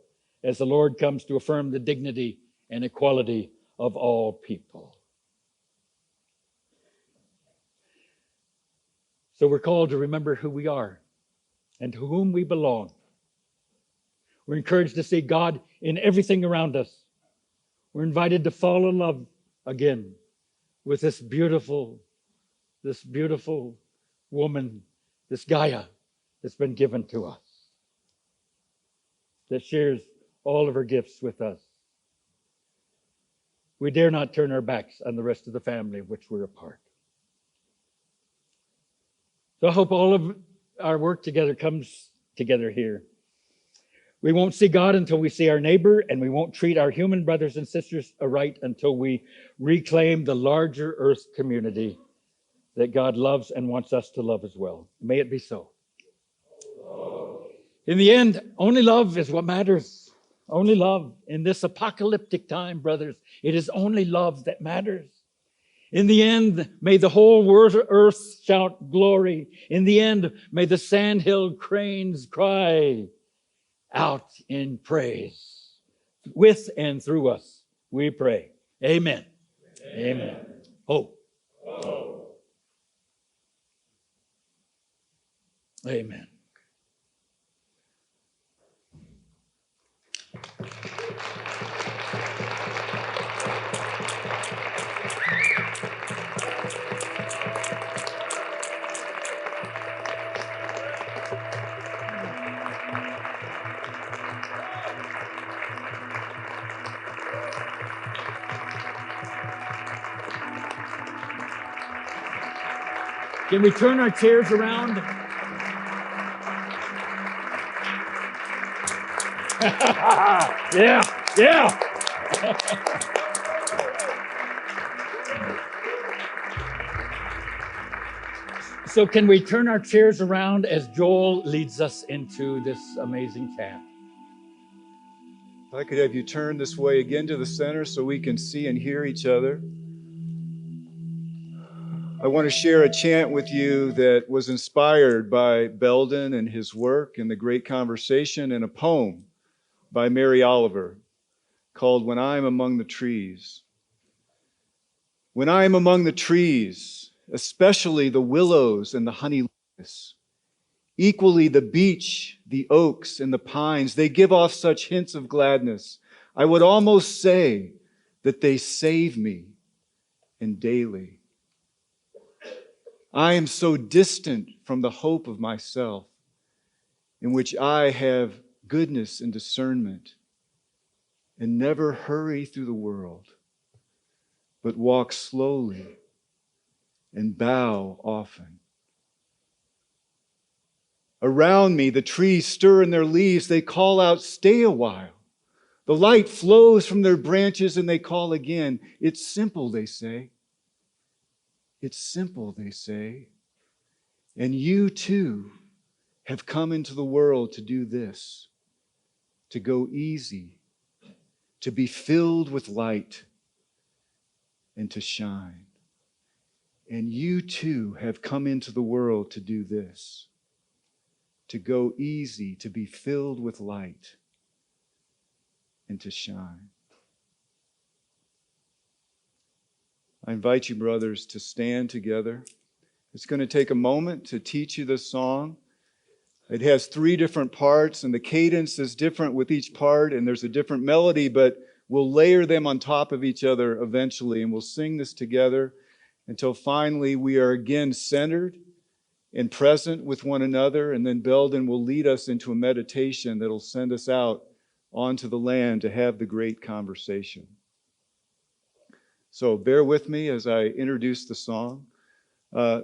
as the Lord comes to affirm the dignity and equality of all people. So we're called to remember who we are and to whom we belong. We're encouraged to see God in everything around us. We're invited to fall in love again with this beautiful woman, this Gaia that's been given to us, that shares all of her gifts with us. We dare not turn our backs on the rest of the family of which we're a part. So I hope all of our work together comes together here. We won't see God until we see our neighbor, and we won't treat our human brothers and sisters aright until we reclaim the larger earth community that God loves and wants us to love as well. May it be so. In the end, only love is what matters. Only love. In this apocalyptic time, brothers, it is only love that matters. In the end, may the whole earth shout glory. In the end, may the sandhill cranes cry out in praise. With and through us, we pray. Amen. Amen. Hope. Amen. Can we turn our chairs around? Yeah. So can we turn our chairs around as Joel leads us into this amazing chant? If I could have you turn this way again to the center so we can see and hear each other. I want to share a chant with you that was inspired by Belden and his work and the Great Conversation, and a poem by Mary Oliver called When I Am Among the Trees. When I am among the trees, especially the willows and the honey locusts, equally the beech, the oaks, and the pines, they give off such hints of gladness. I would almost say that they save me, and daily. I am so distant from the hope of myself, in which I have goodness and discernment, and never hurry through the world, but walk slowly and bow often. Around me, the trees stir in their leaves. They call out, stay a while. The light flows from their branches and they call again. It's simple, they say. It's simple, they say. And you too have come into the world to do this, to go easy, to be filled with light, and to shine. And you too have come into the world to do this, to go easy, to be filled with light, and to shine. I invite you, brothers, to stand together. It's going to take a moment to teach you this song. It has 3 different parts, and the cadence is different with each part, and there's a different melody, but we'll layer them on top of each other eventually, and we'll sing this together until finally we are again centered and present with one another, and then Belden will lead us into a meditation that'll send us out onto the land to have the great conversation. So bear with me as I introduce the song.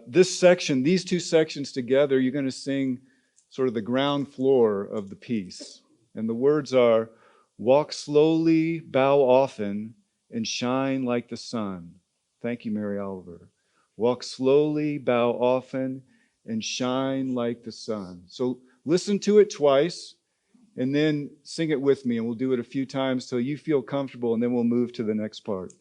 This section, these 2 sections together, you're going to sing sort of the ground floor of the piece. And the words are, walk slowly, bow often, and shine like the sun. Thank you, Mary Oliver. Walk slowly, bow often, and shine like the sun. So listen to it twice, and then sing it with me, and we'll do it a few times till you feel comfortable, and then we'll move to the next part.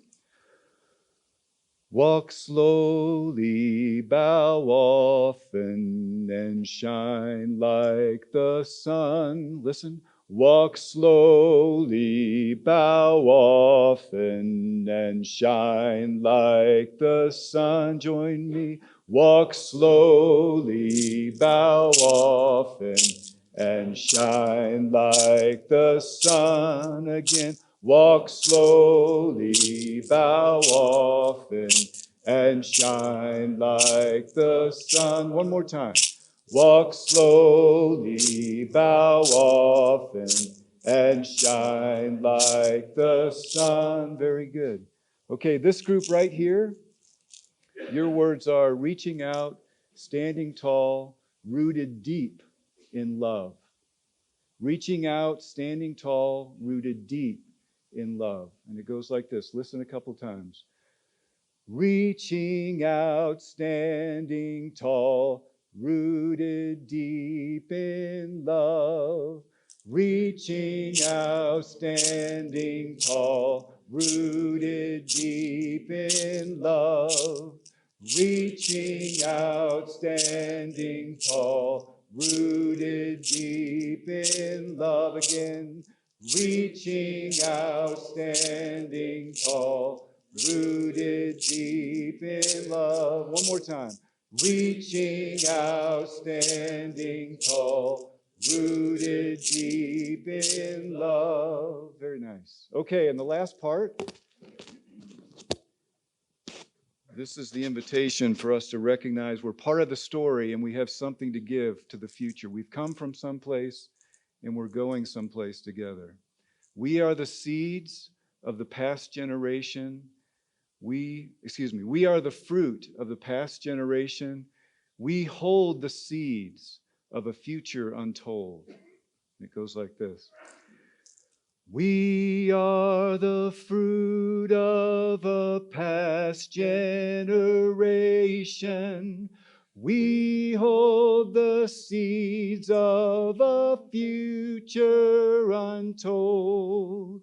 Walk slowly, bow often, and shine like the sun. Listen. Walk slowly, bow often, and shine like the sun. Join me. Walk slowly, bow often, and shine like the sun. Again. Walk slowly, bow often, and shine like the sun. One more time. Walk slowly, bow often, and shine like the sun. Very good. Okay, this group right here, your words are reaching out, standing tall, rooted deep in love. Reaching out, standing tall, rooted deep in love. And it goes like this. Listen a couple times. Reaching out, standing tall, rooted deep in love. Reaching out, standing tall, rooted deep in love. Reaching out, standing tall, rooted deep in love. Again. Reaching out, standing tall, rooted deep in love. One more time. Reaching out, standing tall, rooted deep in love. Very nice. Okay, and the last part. This is the invitation for us to recognize we're part of the story and we have something to give to the future. We've come from someplace and we're going someplace together. We are the seeds of the past generation. We are the fruit of the past generation. We hold the seeds of a future untold. It goes like this. We are the fruit of a past generation. We hold the seeds of a future untold.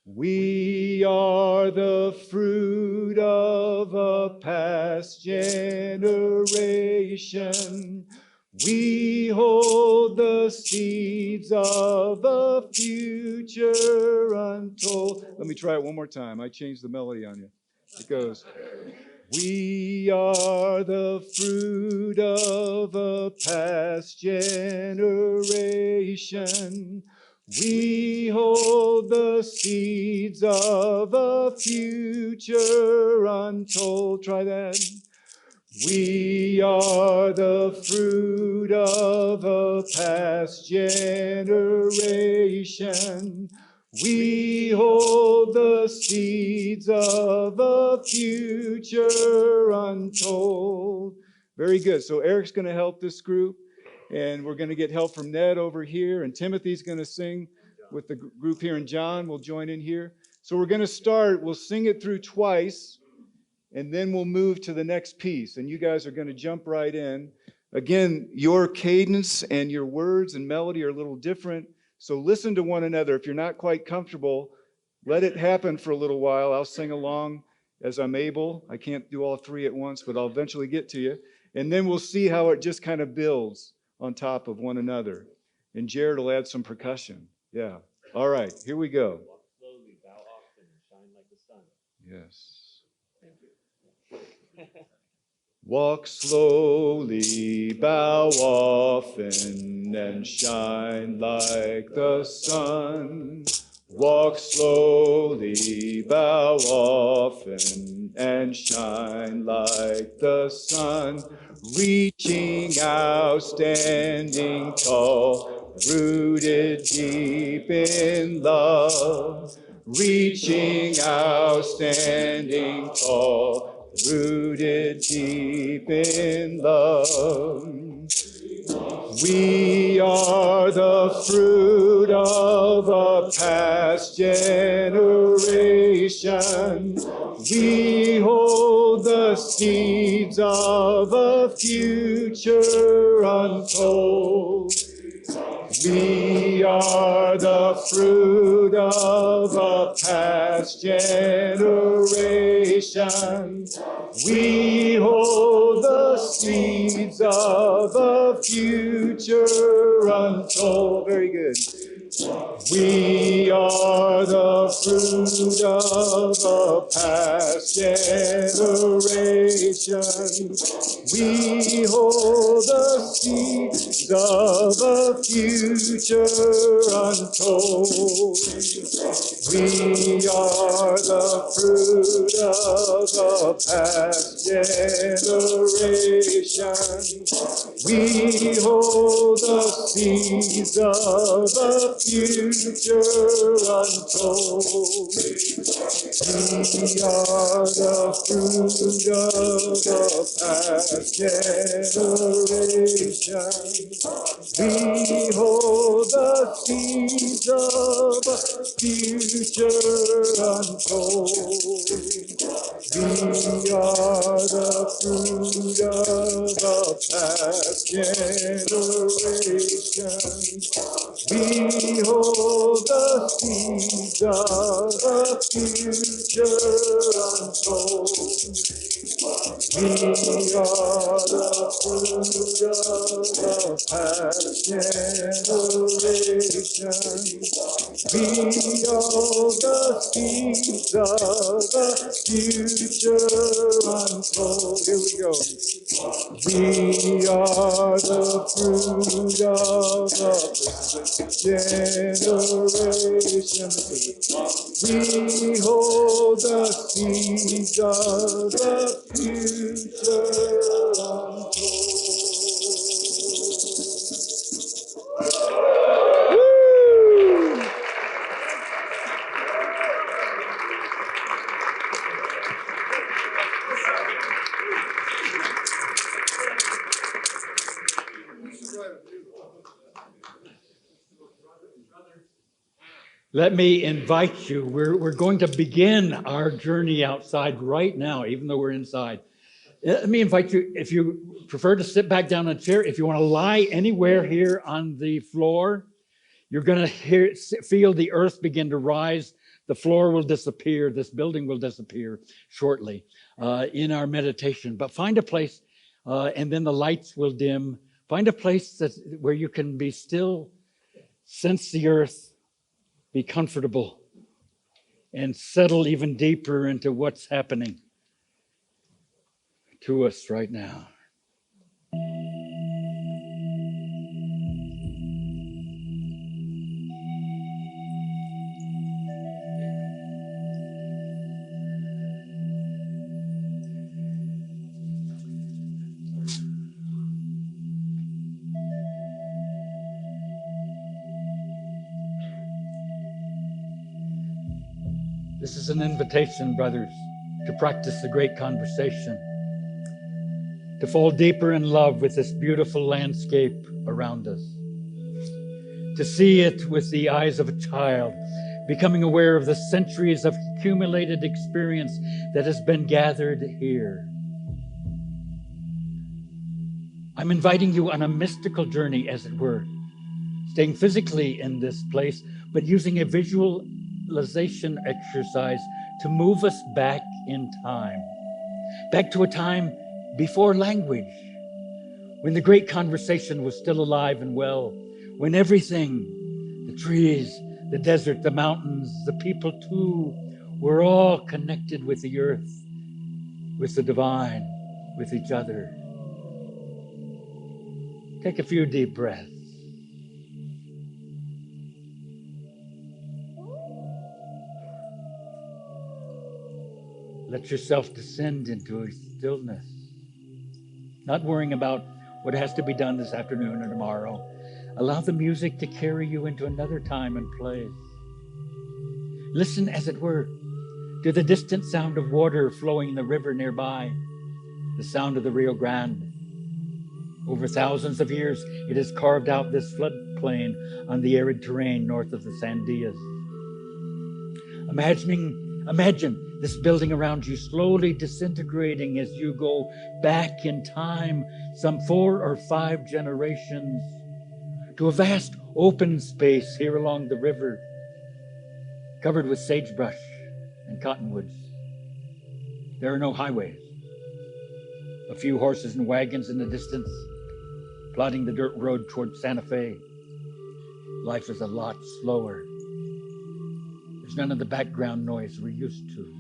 We are the fruit of a past generation. We hold the seeds of a future untold. Let me try it one more time. I changed the melody on you. It goes, we are the fruit of a past generation. We hold the seeds of a future untold. Try that. We are the fruit of a past generation. We hold the seeds of a future untold. Very good. So Eric's going to help this group, and we're going to get help from Ned over here, and Timothy's going to sing with the group here, and John will join in here. So we're going to start. We'll sing it through twice, and then we'll move to the next piece, and you guys are going to jump right in. Again, your cadence and your words and melody are a little different, so listen to one another. If you're not quite comfortable, let it happen for a little while. I'll sing along as I'm able. I can't do all three at once, but I'll eventually get to you. And then we'll see how it just kind of builds on top of one another. And Jared will add some percussion. Yeah. All right, here we go. Walk slowly, bow often, and shine like the sun. Yes. Walk slowly, bow often, and shine like the sun. Walk slowly, bow often, and shine like the sun. Reaching out, standing tall, rooted deep in love. Reaching out, standing tall, rooted deep in love. We are the fruit of a past generation. We hold the seeds of a future untold. We are the fruit of a past generation. We hold the seeds of a future untold. Very good. We are the fruit of a past generation. We hold the seeds of a future untold. We are the fruit of a past generation. We hold the seeds of a future untold. We are the fruit of a past generation. We hold the seeds of a future untold. We are the fruit of a past generation. We hold the seeds of a future untold. We are the fruit of a past generation. We hold the seeds of a future untold. Here we go. We are the fruit of a generation. We hold the seeds of the future untold. Let me invite you. We're going to begin our journey outside right now, even though we're inside. Let me invite you, if you prefer to sit back down in a chair, if you want to lie anywhere here on the floor, you're going to feel the earth begin to rise. The floor will disappear. This building will disappear shortly in our meditation. But find a place, and then the lights will dim. Find a place where you can be still, sense the earth, be comfortable, and settle even deeper into what's happening to us right now. This is an invitation, brothers, to practice the great conversation, to fall deeper in love with this beautiful landscape around us, to see it with the eyes of a child, becoming aware of the centuries of accumulated experience that has been gathered here. I'm inviting you on a mystical journey, as it were, staying physically in this place, but using a visualization exercise to move us back in time, back to a time before language, when the great conversation was still alive and well, when everything, the trees, the desert, the mountains, the people too, were all connected with the earth, with the divine, with each other. Take a few deep breaths. Let yourself descend into a stillness, not worrying about what has to be done this afternoon or tomorrow. Allow the music to carry you into another time and place. Listen, as it were, to the distant sound of water flowing in the river nearby, the sound of the Rio Grande. Over thousands of years, it has carved out this floodplain on the arid terrain north of the Sandias. Imagine this building around you slowly disintegrating as you go back in time some 4 or 5 generations to a vast open space here along the river, covered with sagebrush and cottonwoods. There are no highways. A few horses and wagons in the distance, plodding the dirt road toward Santa Fe. Life is a lot slower. There's none of the background noise we're used to.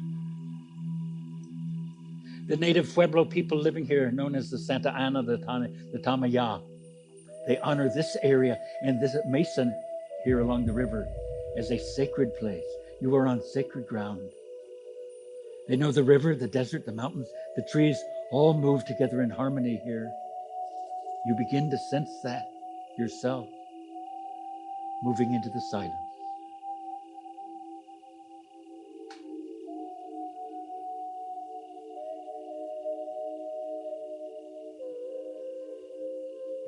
The native Pueblo people living here, known as the Santa Ana, the Tamaya, they honor this area and this mesa here along the river as a sacred place. You are on sacred ground. They know the river, the desert, the mountains, the trees all move together in harmony here. You begin to sense that yourself, moving into the silence.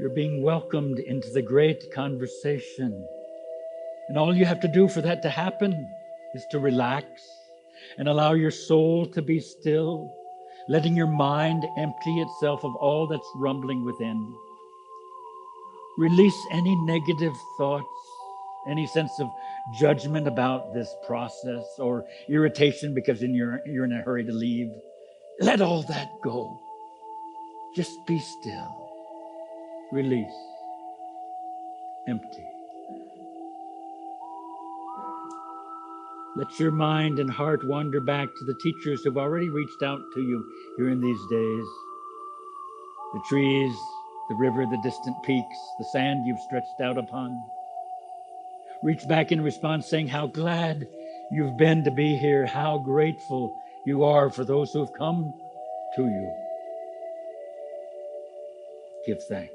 You're being welcomed into the great conversation. And all you have to do for that to happen is to relax and allow your soul to be still, letting your mind empty itself of all that's rumbling within. Release any negative thoughts, any sense of judgment about this process, or irritation because you're in a hurry to leave. Let all that go. Just be still. Release. Empty. Let your mind and heart wander back to the teachers who've already reached out to you here in these days. The trees, the river, the distant peaks, the sand you've stretched out upon. Reach back in response, saying how glad you've been to be here, how grateful you are for those who have come to you. Give thanks.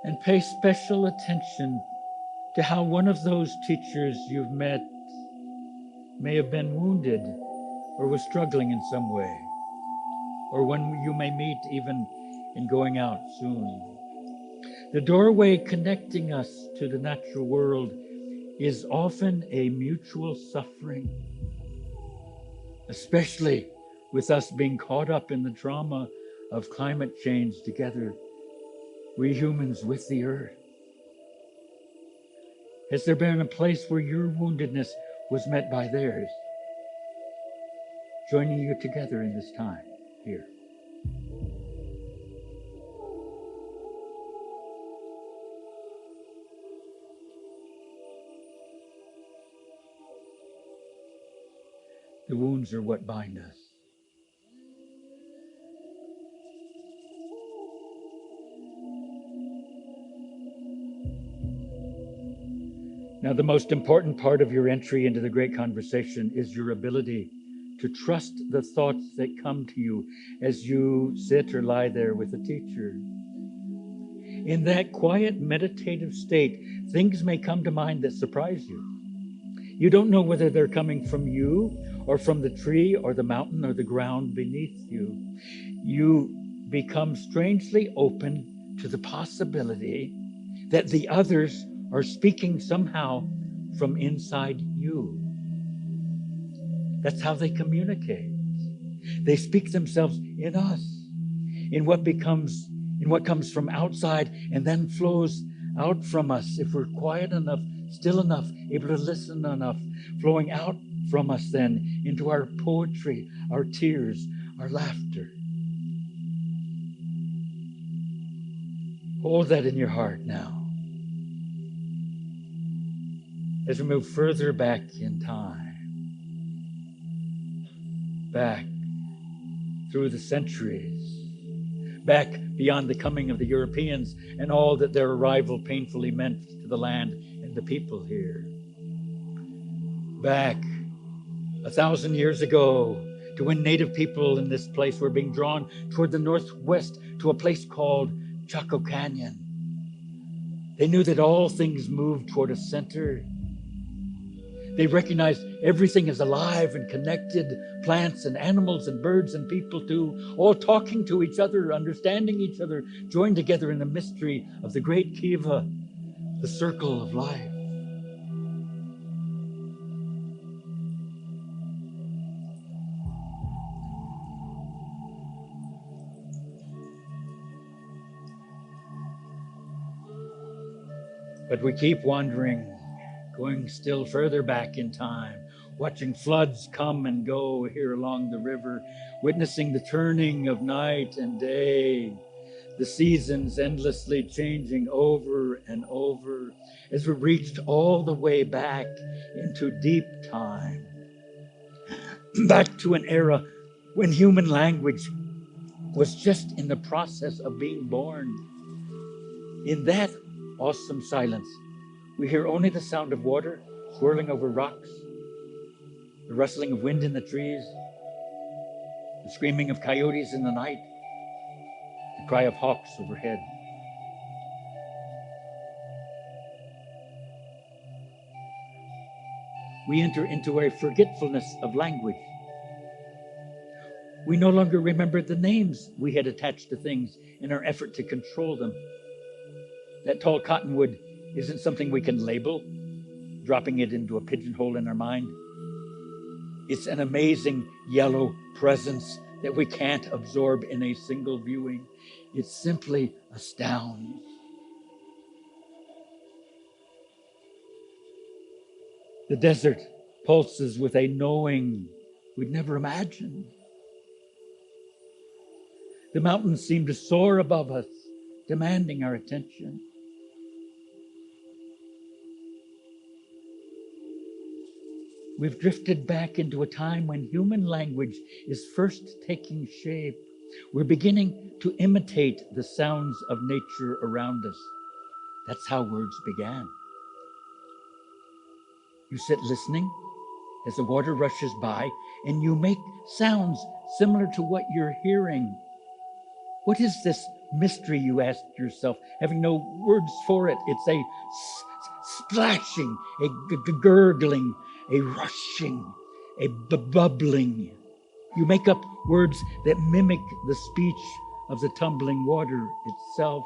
And pay special attention to how one of those teachers you've met may have been wounded or was struggling in some way, or one you may meet even in going out soon. The doorway connecting us to the natural world is often a mutual suffering, especially with us being caught up in the drama of climate change together, we humans with the earth? Has there been a place where your woundedness was met by theirs, joining you together in this time here? The wounds are what bind us. Now, the most important part of your entry into the great conversation is your ability to trust the thoughts that come to you as you sit or lie there with a teacher. In that quiet meditative state, things may come to mind that surprise you. You don't know whether they're coming from you or from the tree or the mountain or the ground beneath you. You become strangely open to the possibility that the others are speaking somehow from inside you. That's how they communicate. They speak themselves in us, in what comes from outside and then flows out from us if we're quiet enough, still enough, able to listen enough, flowing out from us then into our poetry, our tears, our laughter. Hold that in your heart now. As we move further back in time, back through the centuries, back beyond the coming of the Europeans and all that their arrival painfully meant to the land and the people here. Back 1,000 years ago, to when native people in this place were being drawn toward the northwest to a place called Chaco Canyon. They knew that all things moved toward a center. They recognized everything is alive and connected, plants and animals and birds and people too, all talking to each other, understanding each other, joined together in the mystery of the great Kiva, the circle of life. But we keep wandering, going still further back in time, watching floods come and go here along the river, witnessing the turning of night and day, the seasons endlessly changing over and over as we reached all the way back into deep time, back to an era when human language was just in the process of being born. In that awesome silence, we hear only the sound of water swirling over rocks, the rustling of wind in the trees, the screaming of coyotes in the night, the cry of hawks overhead. We enter into a forgetfulness of language. We no longer remember the names we had attached to things in our effort to control them. That tall cottonwood isn't something we can label, dropping it into a pigeonhole in our mind. It's an amazing yellow presence that we can't absorb in a single viewing. It simply astounds. The desert pulses with a knowing we'd never imagined. The mountains seem to soar above us, demanding our attention. We've drifted back into a time when human language is first taking shape. We're beginning to imitate the sounds of nature around us. That's how words began. You sit listening as the water rushes by, and you make sounds similar to what you're hearing. What is this mystery, you ask yourself, having no words for it? It's a splashing, a gurgling, a rushing, a bubbling. You make up words that mimic the speech of the tumbling water itself.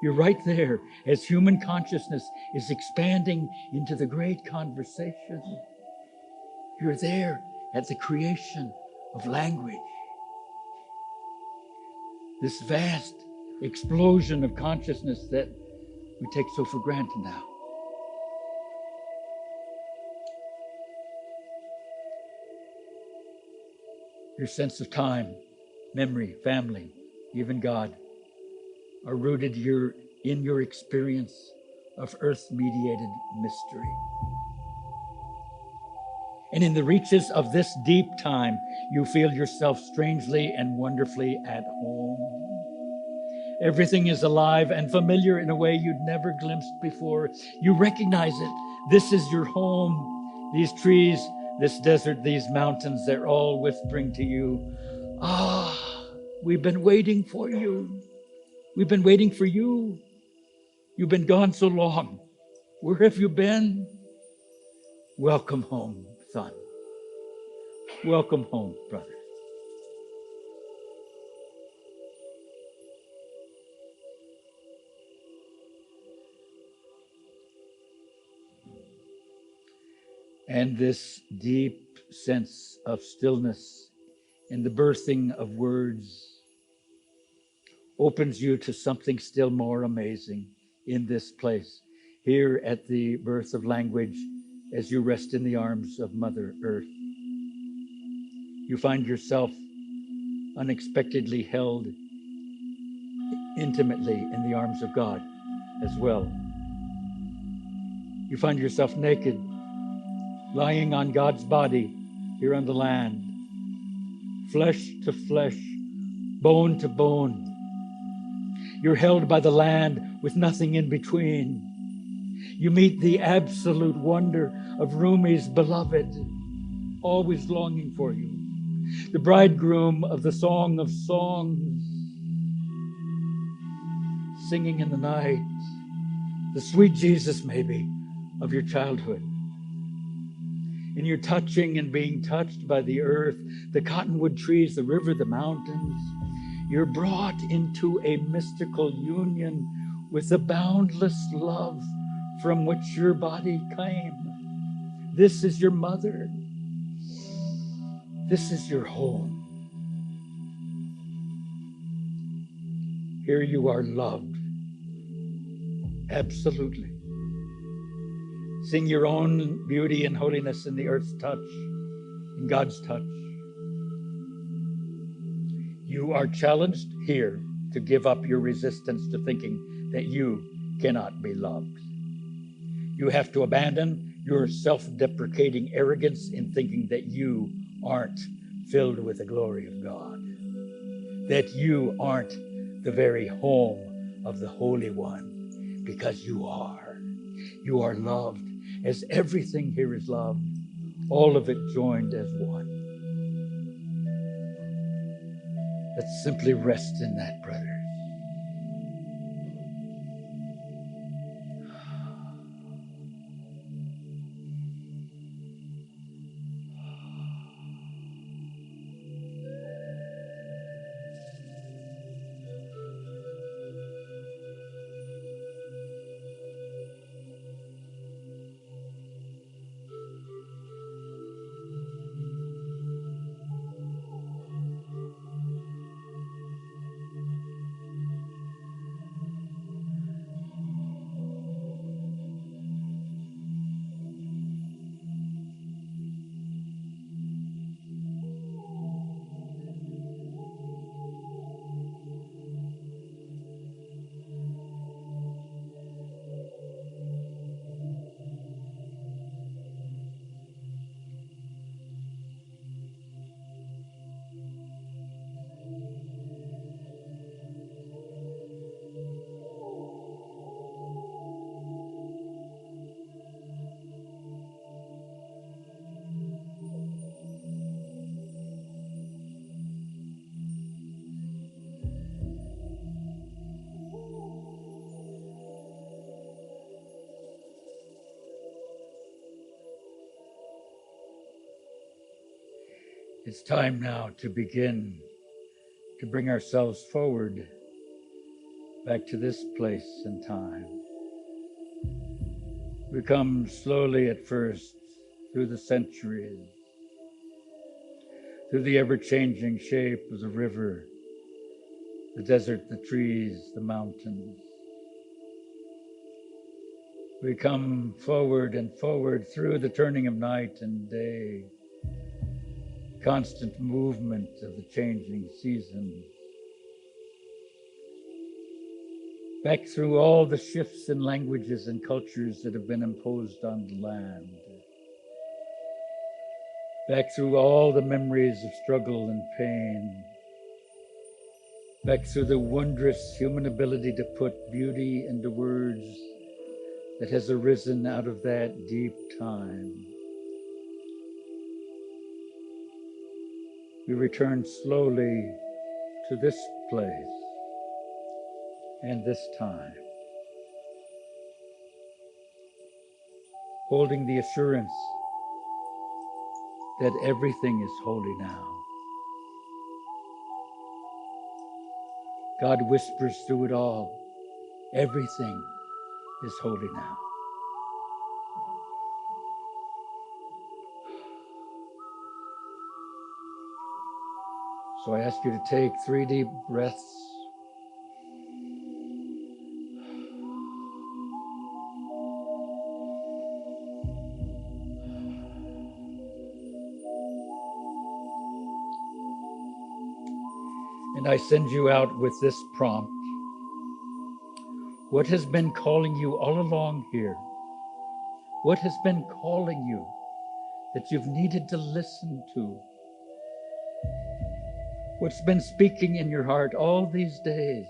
You're right there as human consciousness is expanding into the great conversation. You're there at the creation of language. this vast explosion of consciousness that we take so for granted now. Your sense of time, memory, family, even God, are rooted in your experience of earth-mediated mystery. And in the reaches of this deep time, you feel yourself strangely and wonderfully at home. Everything is alive and familiar in a way you'd never glimpsed before. You recognize it. This is your home. These trees, this desert, these mountains, they're all whispering to you, ah, we've been waiting for you. We've been waiting for you. You've been gone so long. Where have you been? Welcome home, son. Welcome home, brother. And this deep sense of stillness in the birthing of words opens you to something still more amazing in this place, here at the birth of language, as you rest in the arms of Mother Earth. You find yourself unexpectedly held intimately in the arms of God as well. You find yourself naked, lying on God's body here on the land, flesh to flesh, bone to bone. You're held by the land with nothing in between. You meet the absolute wonder of Rumi's beloved, always longing for you, the bridegroom of the Song of Songs, singing in the night, the sweet Jesus, maybe, of your childhood. And you're touching and being touched by the earth, the cottonwood trees, the river, the mountains. You're brought into a mystical union with the boundless love from which your body came. This is your mother. This is your home. Here you are loved. Absolutely. Sing your own beauty and holiness in the earth's touch, in God's touch. You are challenged here to give up your resistance to thinking that you cannot be loved. You have to abandon your self-deprecating arrogance in thinking that you aren't filled with the glory of God, that you aren't the very home of the Holy One, because you are. You are loved as everything here is loved, all of it joined as one. Let's simply rest in that, brothers. It's time now to begin to bring ourselves forward back to this place and time. We come slowly at first through the centuries, through the ever-changing shape of the river, the desert, the trees, the mountains. We come forward and forward through the turning of night and day, constant movement of the changing seasons. Back through all the shifts in languages and cultures that have been imposed on the land. Back through all the memories of struggle and pain. Back through the wondrous human ability to put beauty into words that has arisen out of that deep time. We return slowly to this place and this time, holding the assurance that everything is holy now. God whispers through it all, everything is holy now. So I ask you to take 3 deep breaths. And I send you out with this prompt. What has been calling you all along here? What has been calling you that you've needed to listen to? What's been speaking in your heart all these days?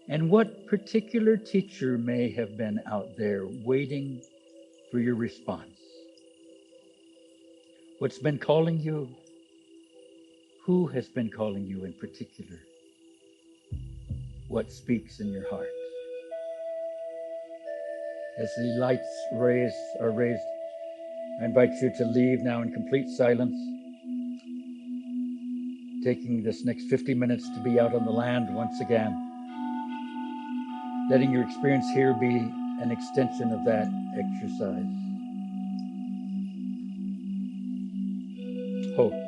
And what particular teacher may have been out there waiting for your response? What's been calling you? Who has been calling you in particular? What speaks in your heart? As the lights are raised, I invite you to leave now in complete silence, taking this next 50 minutes to be out on the land once again, letting your experience here be an extension of that exercise. Hope.